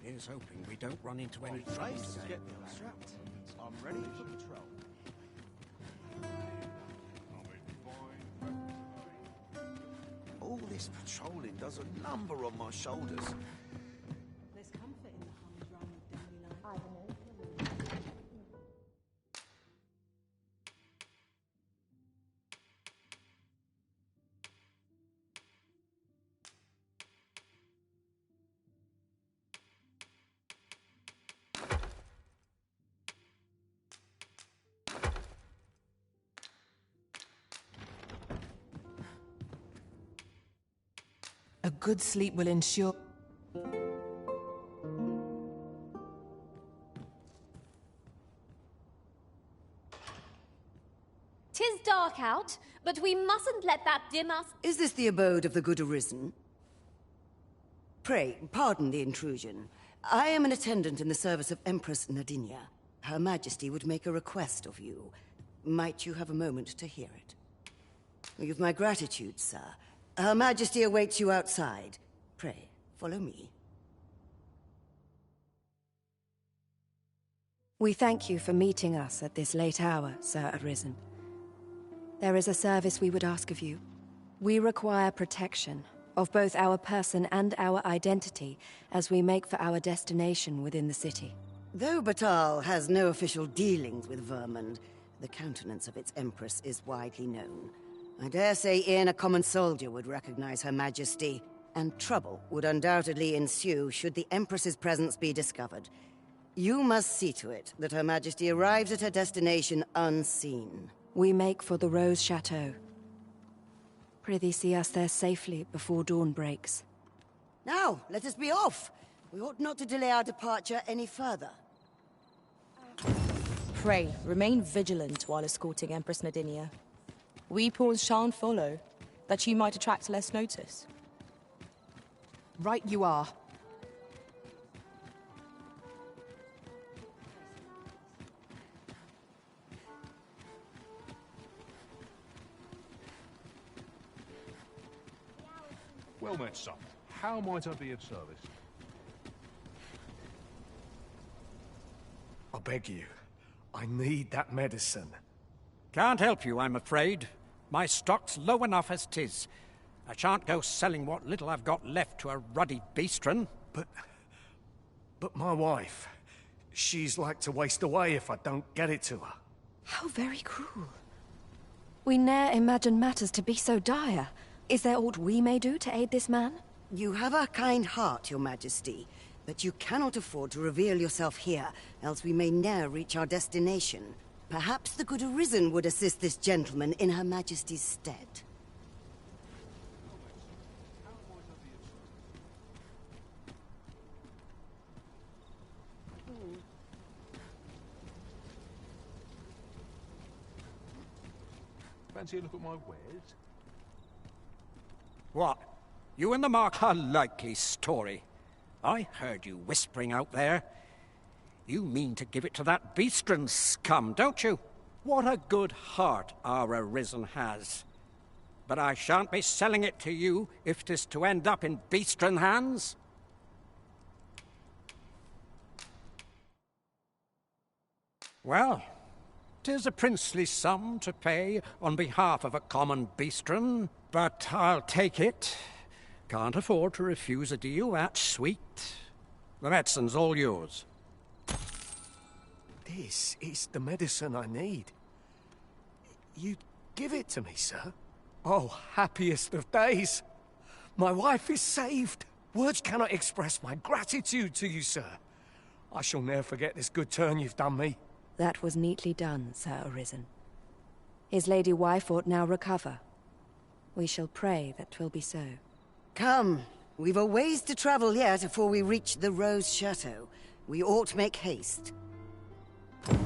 Here's hoping we don't run into any trouble today. I'm ready for patrol. All this patrolling does a number on my shoulders. There's comfort in the humdrum of daily life. A good sleep will ensure... Tis dark out, but we mustn't let that dim us. Is this the abode of the good arisen? Pray, pardon the intrusion. I am an attendant in the service of Empress Nadinia. Her Majesty would make a request of you. Might you have a moment to hear it? You've my gratitude, sir. Her Majesty awaits you outside. Pray, follow me. We thank you for meeting us at this late hour, Sir Arisen. There is a service we would ask of you. We require protection of both our person and our identity as we make for our destination within the city. Though Batal has no official dealings with Vermund, the countenance of its Empress is widely known. I dare say Ian, a common soldier, would recognize Her Majesty, and trouble would undoubtedly ensue should the Empress's presence be discovered. You must see to it that Her Majesty arrives at her destination unseen. We make for the Rose Chateau. Prithee see us there safely before dawn breaks. Now, let us be off! We ought not to delay our departure any further. Pray, remain vigilant while escorting Empress Nadinia. We pawns shan't follow, that you might attract less notice. Right you are. Well met, son. How might I be of service? I beg you. I need that medicine. Can't help you, I'm afraid. My stock's low enough as 'tis. I shan't go selling what little I've got left to a ruddy beastren. But my wife, she's like to waste away if I don't get it to her. How very cruel. We ne'er imagined matters to be so dire. Is there aught we may do to aid this man? You have a kind heart, your majesty, but you cannot afford to reveal yourself here, else we may ne'er reach our destination. Perhaps the Good Arisen would assist this gentleman in her majesty's stead. Fancy a look at my wares? What? You and the mark? A likely story. I heard you whispering out there. You mean to give it to that beastren scum, don't you? What a good heart our Arisen has. But I shan't be selling it to you if 'tis to end up in beastren hands. Well, 'tis a princely sum to pay on behalf of a common beastren, but I'll take it. Can't afford to refuse a deal that sweet. The medicine's all yours. This is the medicine I need. You'd give it to me, sir? Oh, happiest of days. My wife is saved. Words cannot express my gratitude to you, sir. I shall never forget this good turn you've done me. That was neatly done, Sir Arisen. His lady wife ought now recover. We shall pray that 'twill be so. Come, we've a ways to travel yet before we reach the Rose Chateau. We ought make haste. Good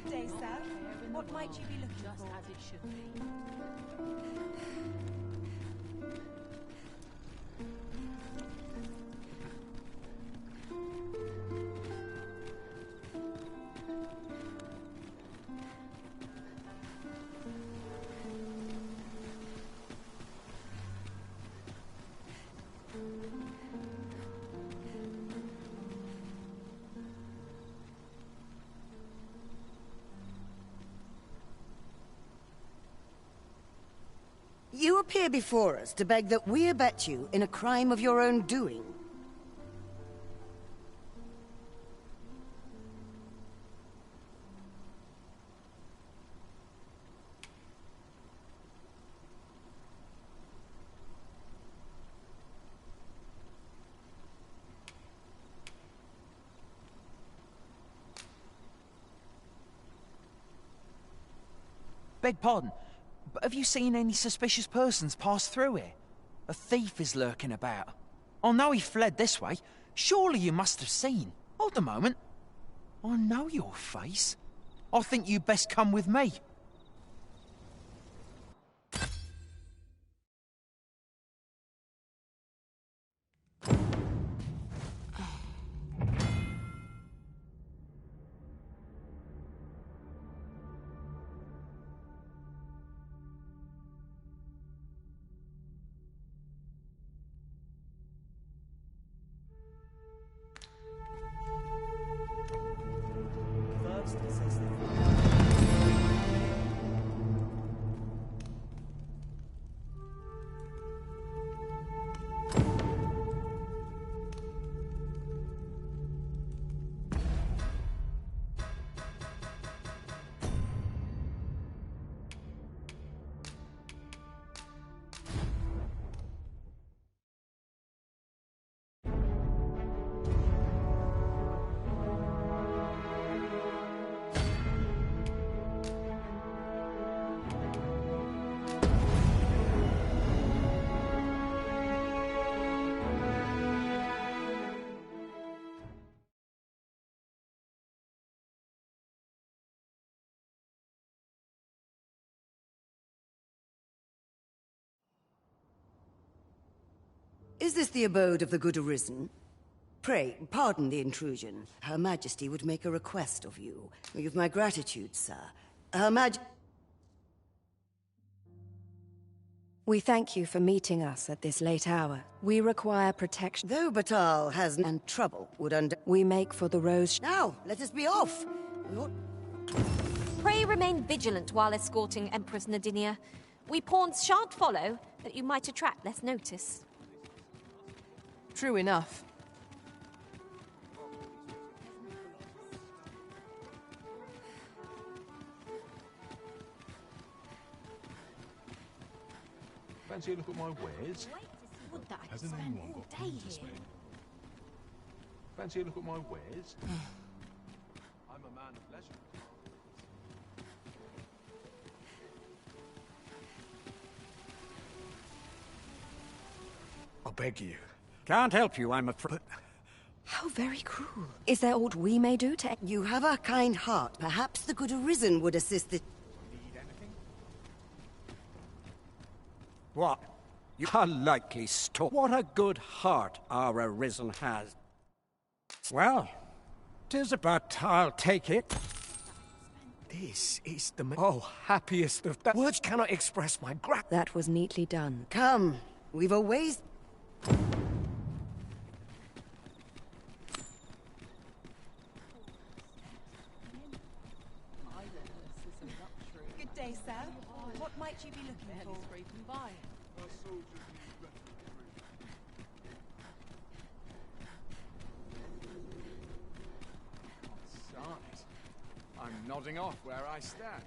day, sir. What might you be looking for? Just as it should be. You appear before us to beg that we abet you in a crime of your own doing. Beg pardon, but have you seen any suspicious persons pass through here? A thief is lurking about. I know he fled this way. Surely you must have seen. Hold a moment. I know your face. I think you'd best come with me. Is this the abode of the Good Arisen? Pray, pardon the intrusion. Her Majesty would make a request of you. With my gratitude, sir. Her We thank you for meeting us at this late hour. We require protection. Though Batal has and trouble would We make for the Rose... Now, let us be off! Pray remain vigilant while escorting Empress Nadinia. We pawns shan't follow, that you might attract less notice. True enough. Fancy a look at my wares? Hasn't anyone got time to spare? Fancy a look at my wares? I'm a man of leisure. I beg you. Can't help you, I'm afraid. How very cruel. Is there aught we may do to... You have a kind heart. Perhaps the good Arisen would assist the... Need anything? What? A likely story. What a good heart our Arisen has. Well, 'tis about I'll take it. This is the... happiest of... Words cannot express my gratitude. That was neatly done. Come, we've a ways... Good day, sir. What might you be looking for? Scraping by. Sight. I'm nodding off where I stand.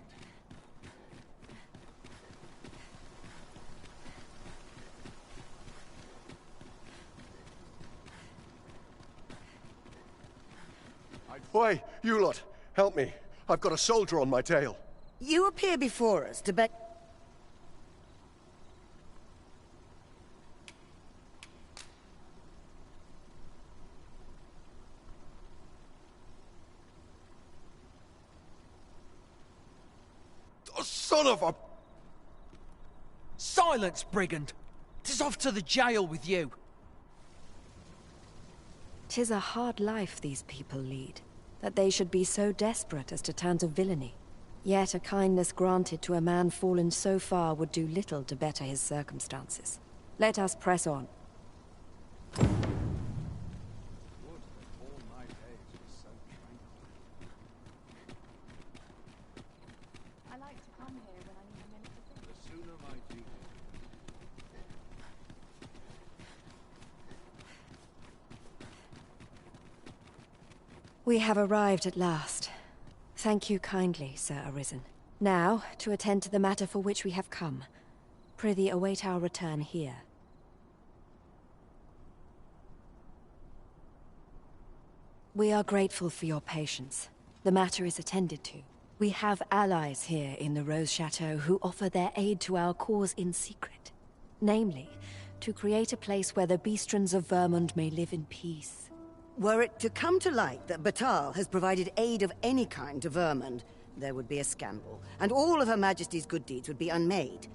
Oi, you lot, help me. I've got a soldier on my tail. You appear before us to bet... Oh, son of a... Silence, brigand! 'Tis off to the jail with you. 'Tis a hard life these people lead, that they should be so desperate as to turn to villainy. Yet a kindness granted to a man fallen so far would do little to better his circumstances. Let us press on. I like to come here when I need a minute to think. The sooner my duty. We have arrived at last. Thank you kindly, Sir Arisen. Now, to attend to the matter for which we have come. Prithee await our return here. We are grateful for your patience. The matter is attended to. We have allies here in the Rose Chateau who offer their aid to our cause in secret. Namely, to create a place where the Beastrons of Vermund may live in peace. Were it to come to light that Batal has provided aid of any kind to Vermund, there would be a scandal, and all of Her Majesty's good deeds would be unmade.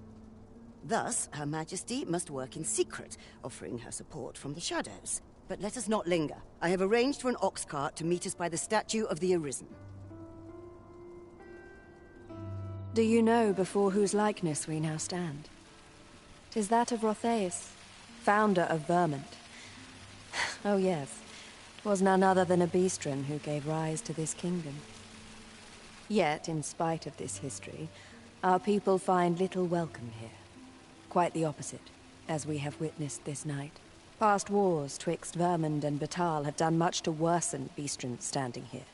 Thus, Her Majesty must work in secret, offering her support from the shadows. But let us not linger. I have arranged for an ox cart to meet us by the statue of the Arisen. Do you know before whose likeness we now stand? 'Tis that of Rotheus, founder of Vermund. Oh yes, 'twas none other than a Beastron who gave rise to this kingdom. Yet, in spite of this history, our people find little welcome here. Quite the opposite, as we have witnessed this night. Past wars twixt Vermund and Batal have done much to worsen Beastron's standing here.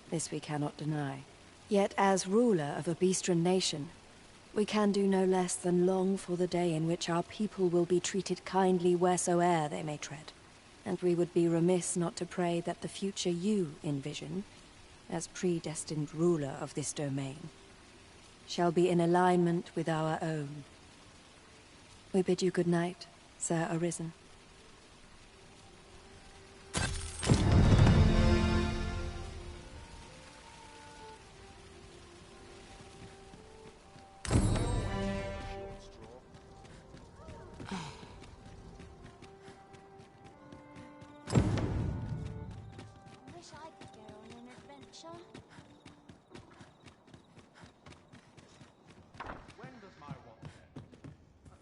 This we cannot deny. Yet, as ruler of a Beastron nation, we can do no less than long for the day in which our people will be treated kindly wheresoe'er they may tread. And we would be remiss not to pray that the future you envision, as predestined ruler of this domain, shall be in alignment with our own. We bid you good night, Sir Arisen. Wish I could go on an adventure. When does my watch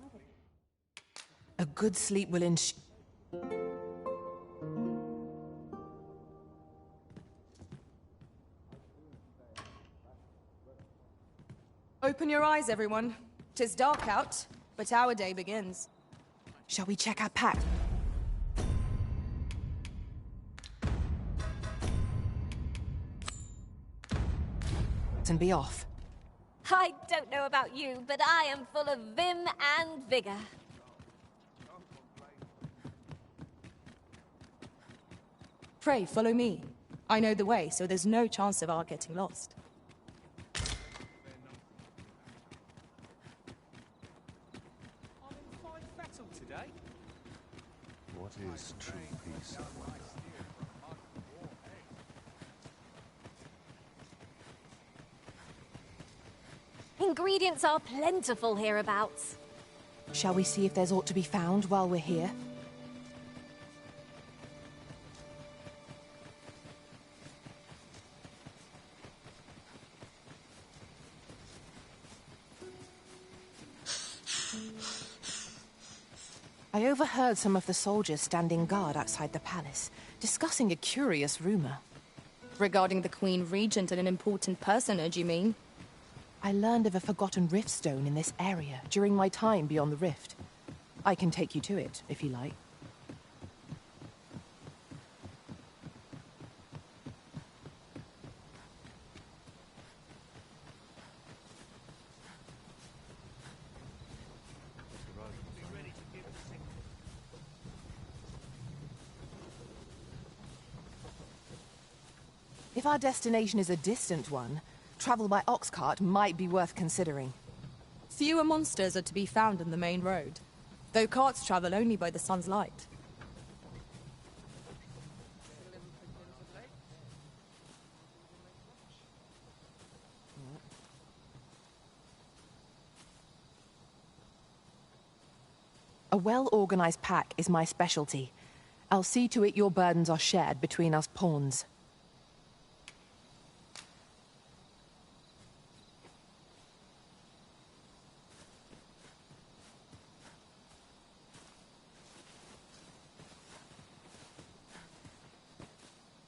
end? good sleep will ensure. Open your eyes, everyone. 'Tis dark out, but our day begins. Shall we check our pack? And be off. I don't know about you, but I am full of vim and vigor. Pray, follow me. I know the way, so there's no chance of our getting lost. I'm in fine fettle today. What is true peace, I wonder? Ingredients are plentiful hereabouts. Shall we see if there's aught to be found while we're here? I overheard some of the soldiers standing guard outside the palace, discussing a curious rumor. Regarding the Queen Regent and an important personage, you mean? I learned of a forgotten rift stone in this area during my time beyond the rift. I can take you to it, if you like. If our destination is a distant one, travel by ox cart might be worth considering. Fewer monsters are to be found in the main road, though carts travel only by the sun's light. A well-organized pack is my specialty. I'll see to it your burdens are shared between us pawns.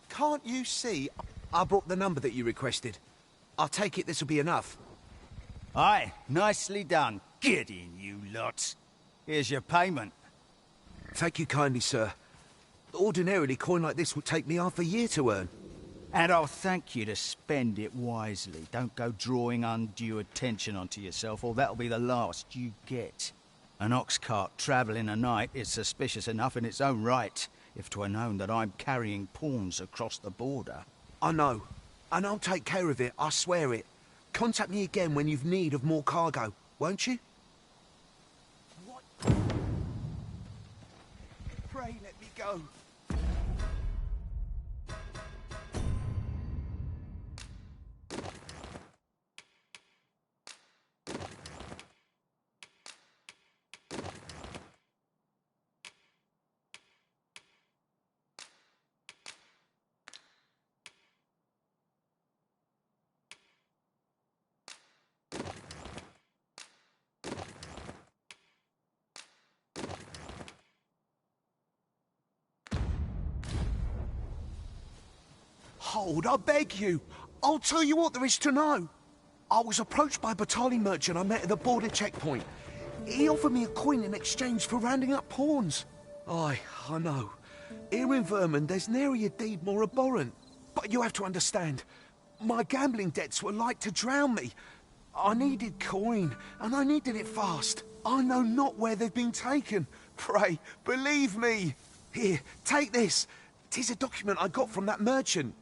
Can't you see? I brought the number that you requested. I'll take it this will be enough. Aye, nicely done. Get in, you lot. Here's your payment. Thank you kindly, sir. Ordinarily, coin like this would take me half a year to earn. And I'll thank you to spend it wisely. Don't go drawing undue attention onto yourself, or that'll be the last you get. An ox cart travelling a night is suspicious enough in its own right, if 'twere known that I'm carrying pawns across the border. I know, and I'll take care of it, I swear it. Contact me again when you've need of more cargo, won't you? What? Pray let me go. Hold, I beg you. I'll tell you what there is to know. I was approached by a battalion merchant I met at the border checkpoint. He offered me a coin in exchange for rounding up pawns. Aye, I know. Here in Vermund, there's nary a deed more abhorrent. But you have to understand, my gambling debts were like to drown me. I needed coin, and I needed it fast. I know not where they've been taken. Pray, believe me. Here, take this. 'Tis a document I got from that merchant.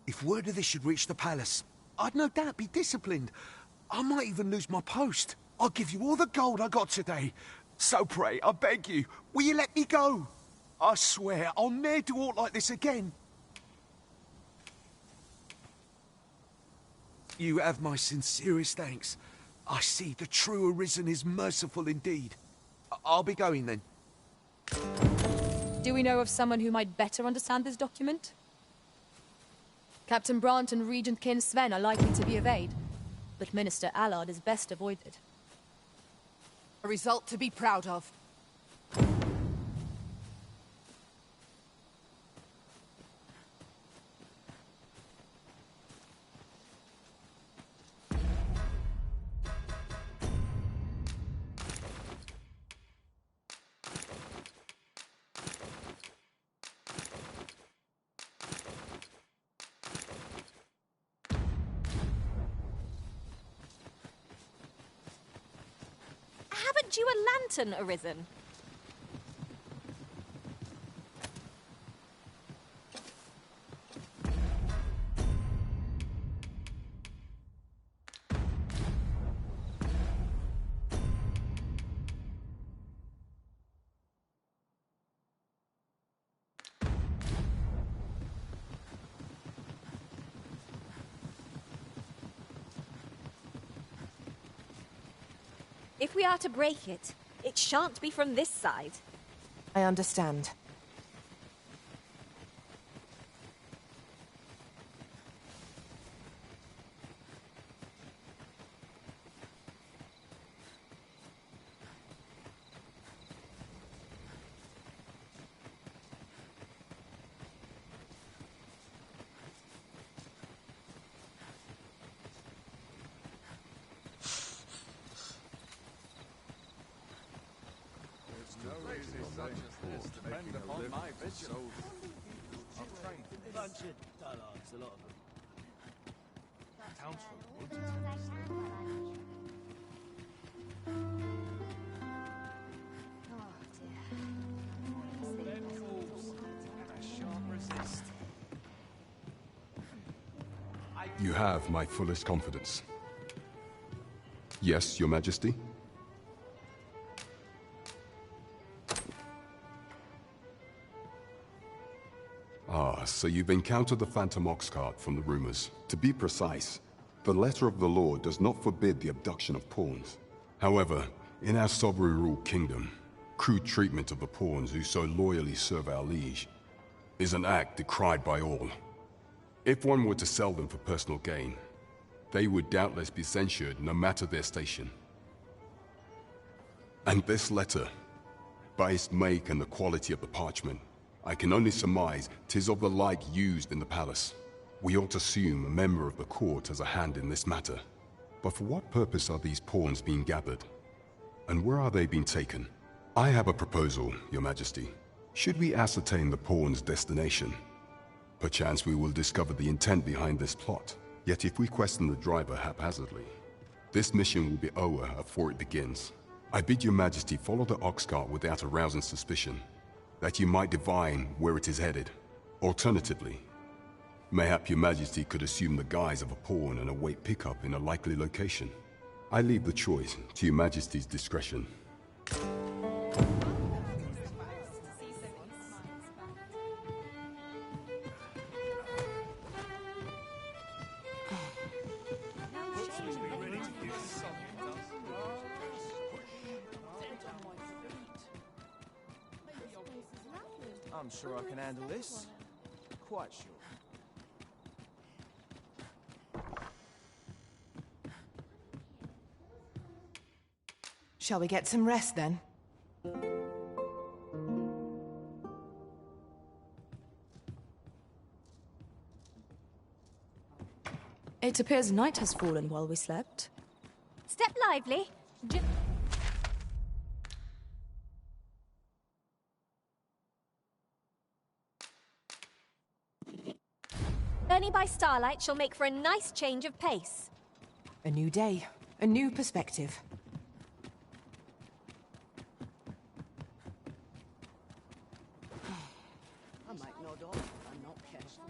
If word of this should reach the palace, I'd no doubt be disciplined. I might even lose my post. I'll give you all the gold I got today. So pray, I beg you, will you let me go? I swear I'll ne'er do aught like this again. You have my sincerest thanks. I see the true Arisen is merciful indeed. I'll be going then. Do we know of someone who might better understand this document? Captain Brant and Regent Kin Sven are likely to be of aid, but Minister Allard is best avoided. A result to be proud of. Aren't you a lantern, Arisen? If we are to break it, it shan't be from this side. I understand. Depend upon my vigilance. I've trained a bunch of dullards, a lot of them. Townsfolk wanted You have my fullest confidence. Yes, Your Majesty? Ah, so you've encountered the Phantom Oxcart from the rumors. To be precise, the letter of the law does not forbid the abduction of pawns. However, in our sovereign-ruled kingdom, crude treatment of the pawns who so loyally serve our liege is an act decried by all. If one were to sell them for personal gain, they would doubtless be censured no matter their station. And this letter, by its make and the quality of the parchment, I can only surmise 'tis of the like used in the palace. We ought to assume a member of the court has a hand in this matter. But for what purpose are these pawns being gathered? And where are they being taken? I have a proposal, Your Majesty. Should we ascertain the pawn's destination, perchance we will discover the intent behind this plot. Yet if we question the driver haphazardly, this mission will be over before it begins. I bid Your Majesty follow the ox cart without arousing suspicion, that you might divine where it is headed. Alternatively, mayhap Your Majesty could assume the guise of a pawn and await pickup in a likely location. I leave the choice to Your Majesty's discretion. I'm sure I can handle this. Quite sure. Shall we get some rest then? It appears night has fallen while we slept. Step lively. Journey by starlight shall make for a nice change of pace. A new day, a new perspective. I might nod off if I'm not careful.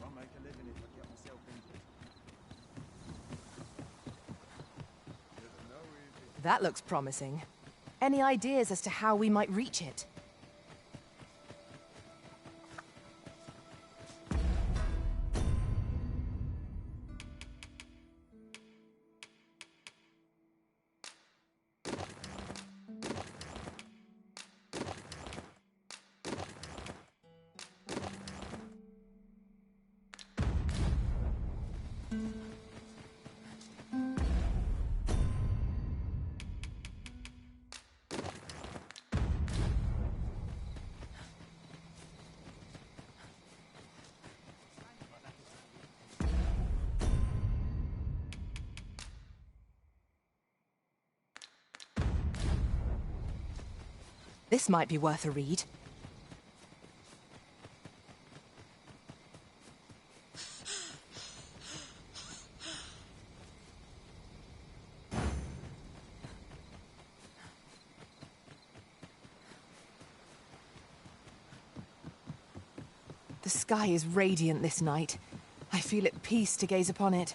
I'll make a living if I get myself injured. That looks promising. Any ideas as to how we might reach it? This might be worth a read. The sky is radiant this night. I feel at peace to gaze upon it.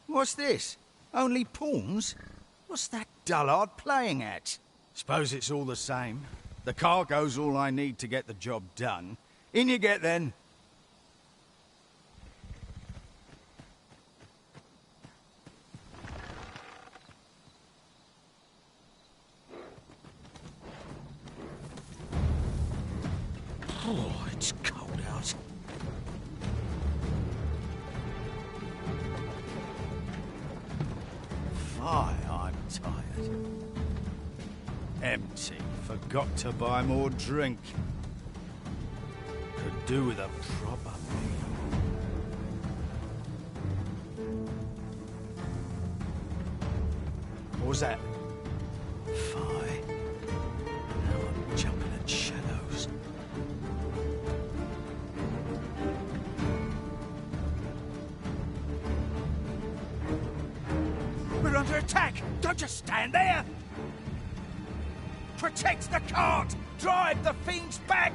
What's this? Only pawns? What's that dullard playing at? Suppose it's all the same. The cargo's all I need to get the job done. In you get, then. Oh, it's cold out. Fie, I'm tired. Empty. Forgot to buy more drink. Could do with a proper meal. What was that? Fie. Now I'm jumping at shadows. We're under attack! Don't just stand there! Protect the cart! Drive the fiends back!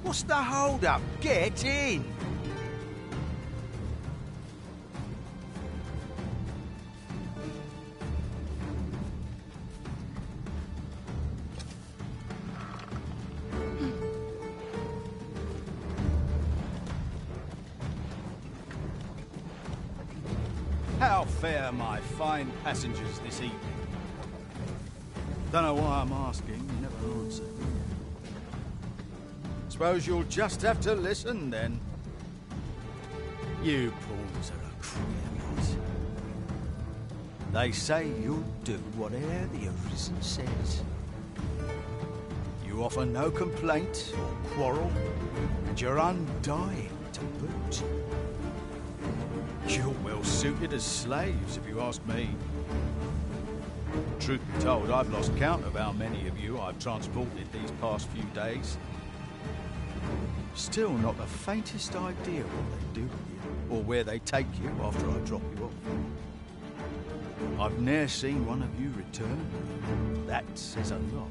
What's the hold-up? Get in! How fare my fine passengers this evening? Don't know why I'm asking, you never answer. Suppose you'll just have to listen, then. You pawns are a queer lot. They say you'll do whatever the Arisen says. You offer no complaint or quarrel, and you're undying to boot. You're well suited as slaves, if you ask me. Truth be told, I've lost count of how many of you I've transported these past few days. Still not the faintest idea what they do with you, or where they take you after I drop you off. I've ne'er seen one of you return. That says a lot.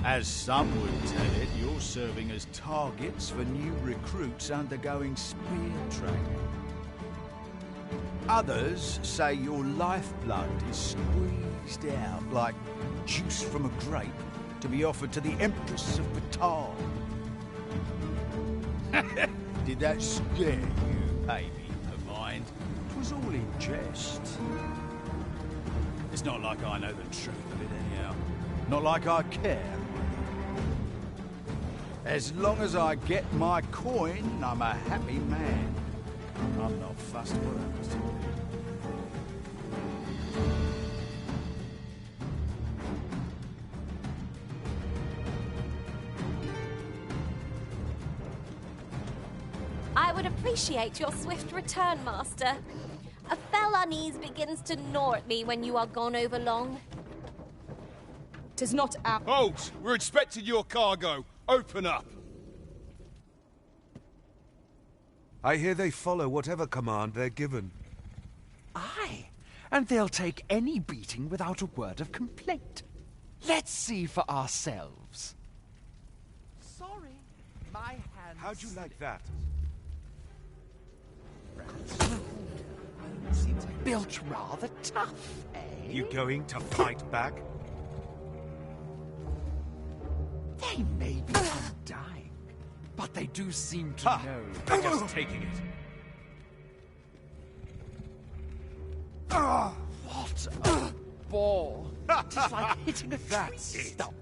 As some would tell it, you're serving as targets for new recruits undergoing spear training. Others say your lifeblood is squeezed out like juice from a grape to be offered to the Empress of Batal. Did that scare you, baby of mine? It was all in jest. It's not like I know the truth of it anyhow. Not like I care. As long as I get my coin, I'm a happy man. I'm not fussed what happens to me. I would appreciate your swift return, Master. A fell unease begins to gnaw at me when you are gone over long. 'Tis not our... Halt! We're expecting your cargo. Open up. I hear they follow whatever command they're given. Aye, and they'll take any beating without a word of complaint. Let's see for ourselves. Sorry, my hands... How'd you like that? Seems built rather tough, eh? You going to fight back? They may be undying, but they do seem to know. They're just taking it. What a ball! It is like hitting a tree stump.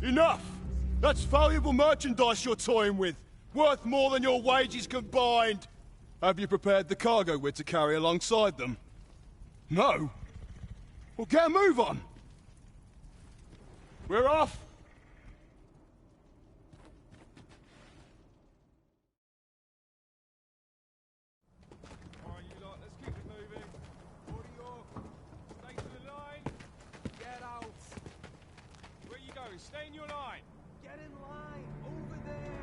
Enough! That's valuable merchandise you're toying with, worth more than your wages combined. Have you prepared the cargo we're to carry alongside them? No? Well, get a move on. We're off. Alright, you lot, let's keep it moving. Order your... Stay to the line. Get out. Where you going? Stay in your line. Get in line. Over there.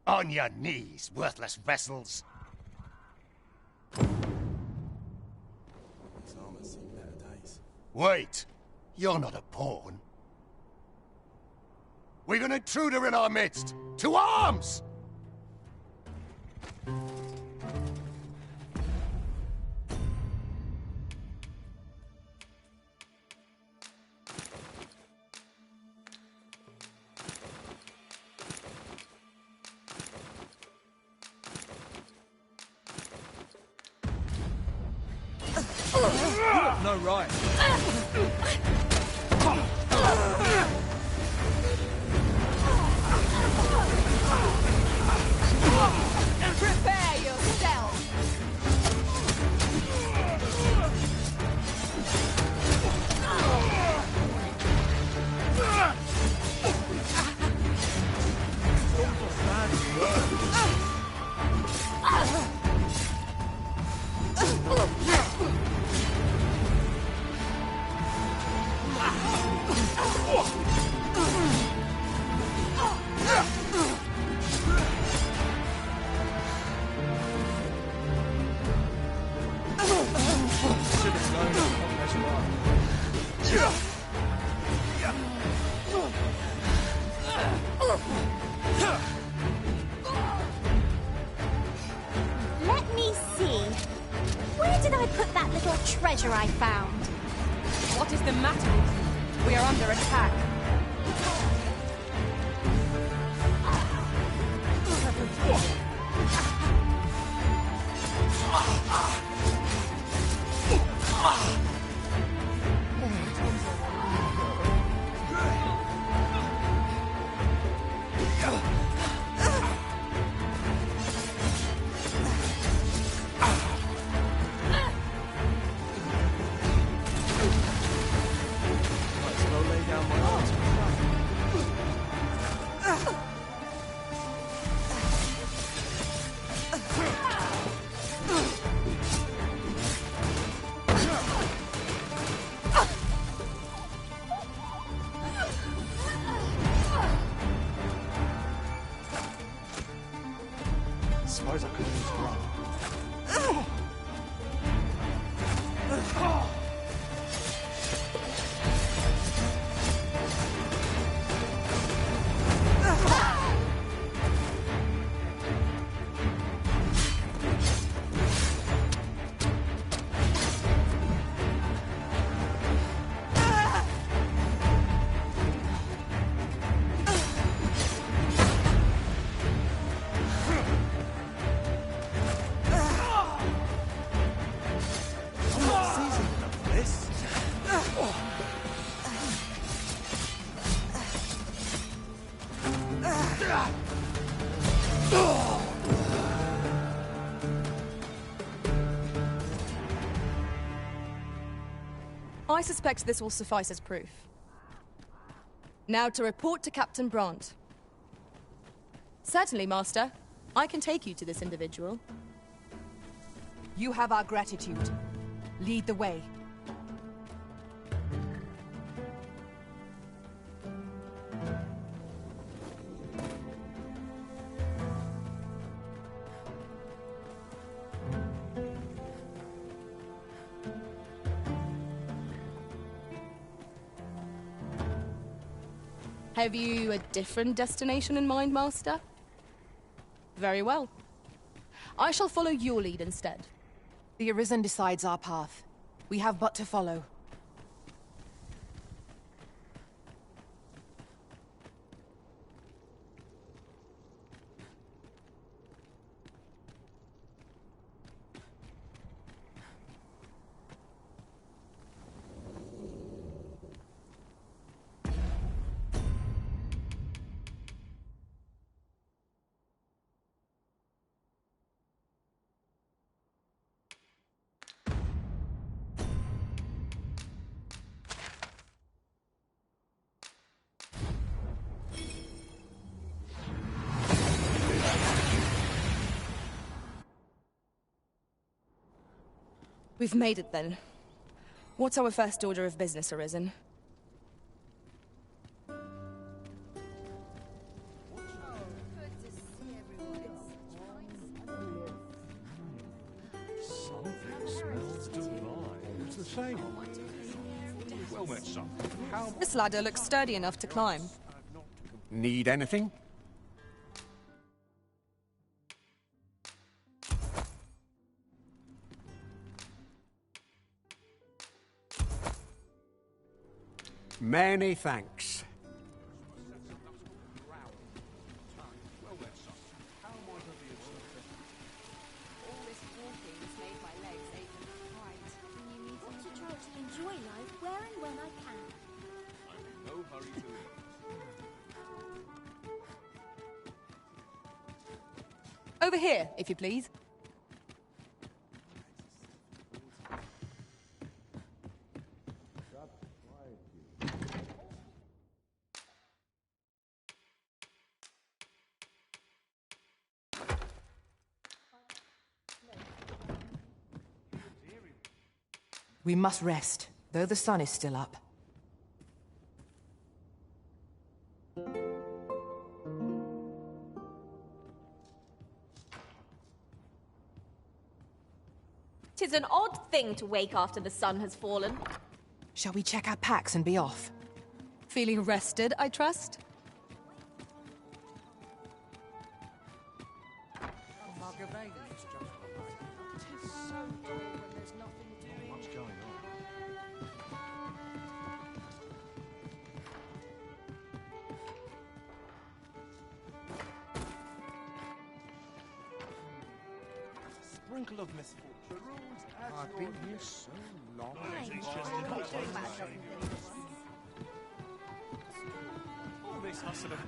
On your knees, worthless vessels. This armor's seen better days. Wait, you're not a pawn. We've an intruder in our midst. To arms! No right. Prepare yourself. Let me see. Where did I put that little treasure I found? What is the matter with you? We are under attack. Suppose I could use run. I suspect this will suffice as proof. Now to report to Captain Brandt. Certainly, Master. I can take you to this individual. You have our gratitude. Lead the way. Have you a different destination in mind, Master? Very well. I shall follow your lead instead. The Arisen decides our path. We have but to follow. We've made it then. What's our first order of business, Arisen? Well met, son. This ladder looks sturdy enough to climb. Need anything? Many thanks. Want to try to enjoy life where and when I can. I'm in no hurry to it. Over here, if you please. We must rest, though the sun is still up. Tis an odd thing to wake after the sun has fallen. Shall we check our packs and be off? Feeling rested, I trust? Sprinkle of misfortune. I've been here so long.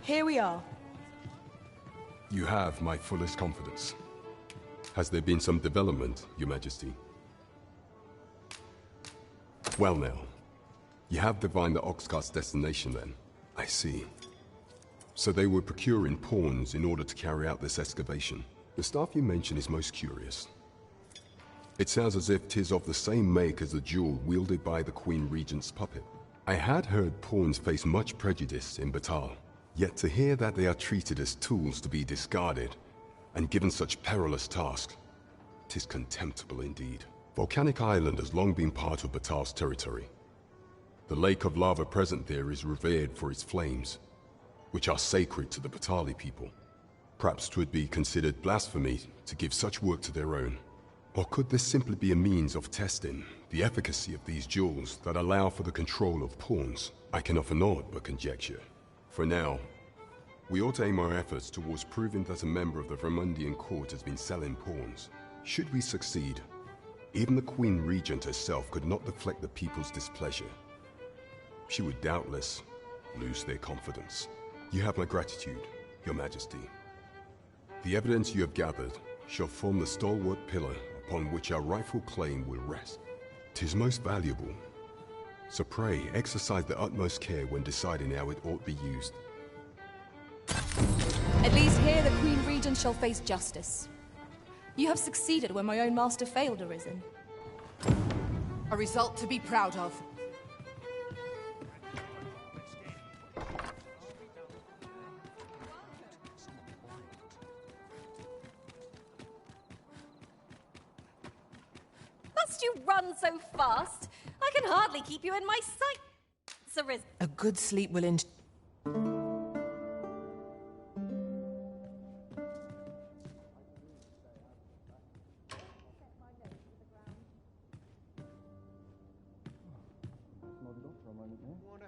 Here we are. You have my fullest confidence. Has there been some development, Your Majesty? Well now, you have divined the Oxcart's destination then. I see. So they were procuring pawns in order to carry out this excavation. The stuff you mention is most curious. It sounds as if 'tis of the same make as the jewel wielded by the Queen Regent's puppet. I had heard pawns face much prejudice in Batal, yet to hear that they are treated as tools to be discarded and given such perilous tasks, 'tis contemptible indeed. Volcanic Island has long been part of Batal's territory. The lake of lava present there is revered for its flames, which are sacred to the Batali people. Perhaps 'twould be considered blasphemy to give such work to their own. Or could this simply be a means of testing the efficacy of these jewels that allow for the control of pawns? I can offer naught but conjecture. For now, we ought to aim our efforts towards proving that a member of the Vermundian court has been selling pawns. Should we succeed, even the Queen Regent herself could not deflect the people's displeasure. She would doubtless lose their confidence. You have my gratitude, Your Majesty. The evidence you have gathered shall form the stalwart pillar upon which our rightful claim will rest. 'Tis most valuable, so pray exercise the utmost care when deciding how it ought be used. At least here the Queen Regent shall face justice. You have succeeded where my own master failed, Arisen. A result to be proud of. Must you run so fast? I can hardly keep you in my sight. Arisen. A good sleep will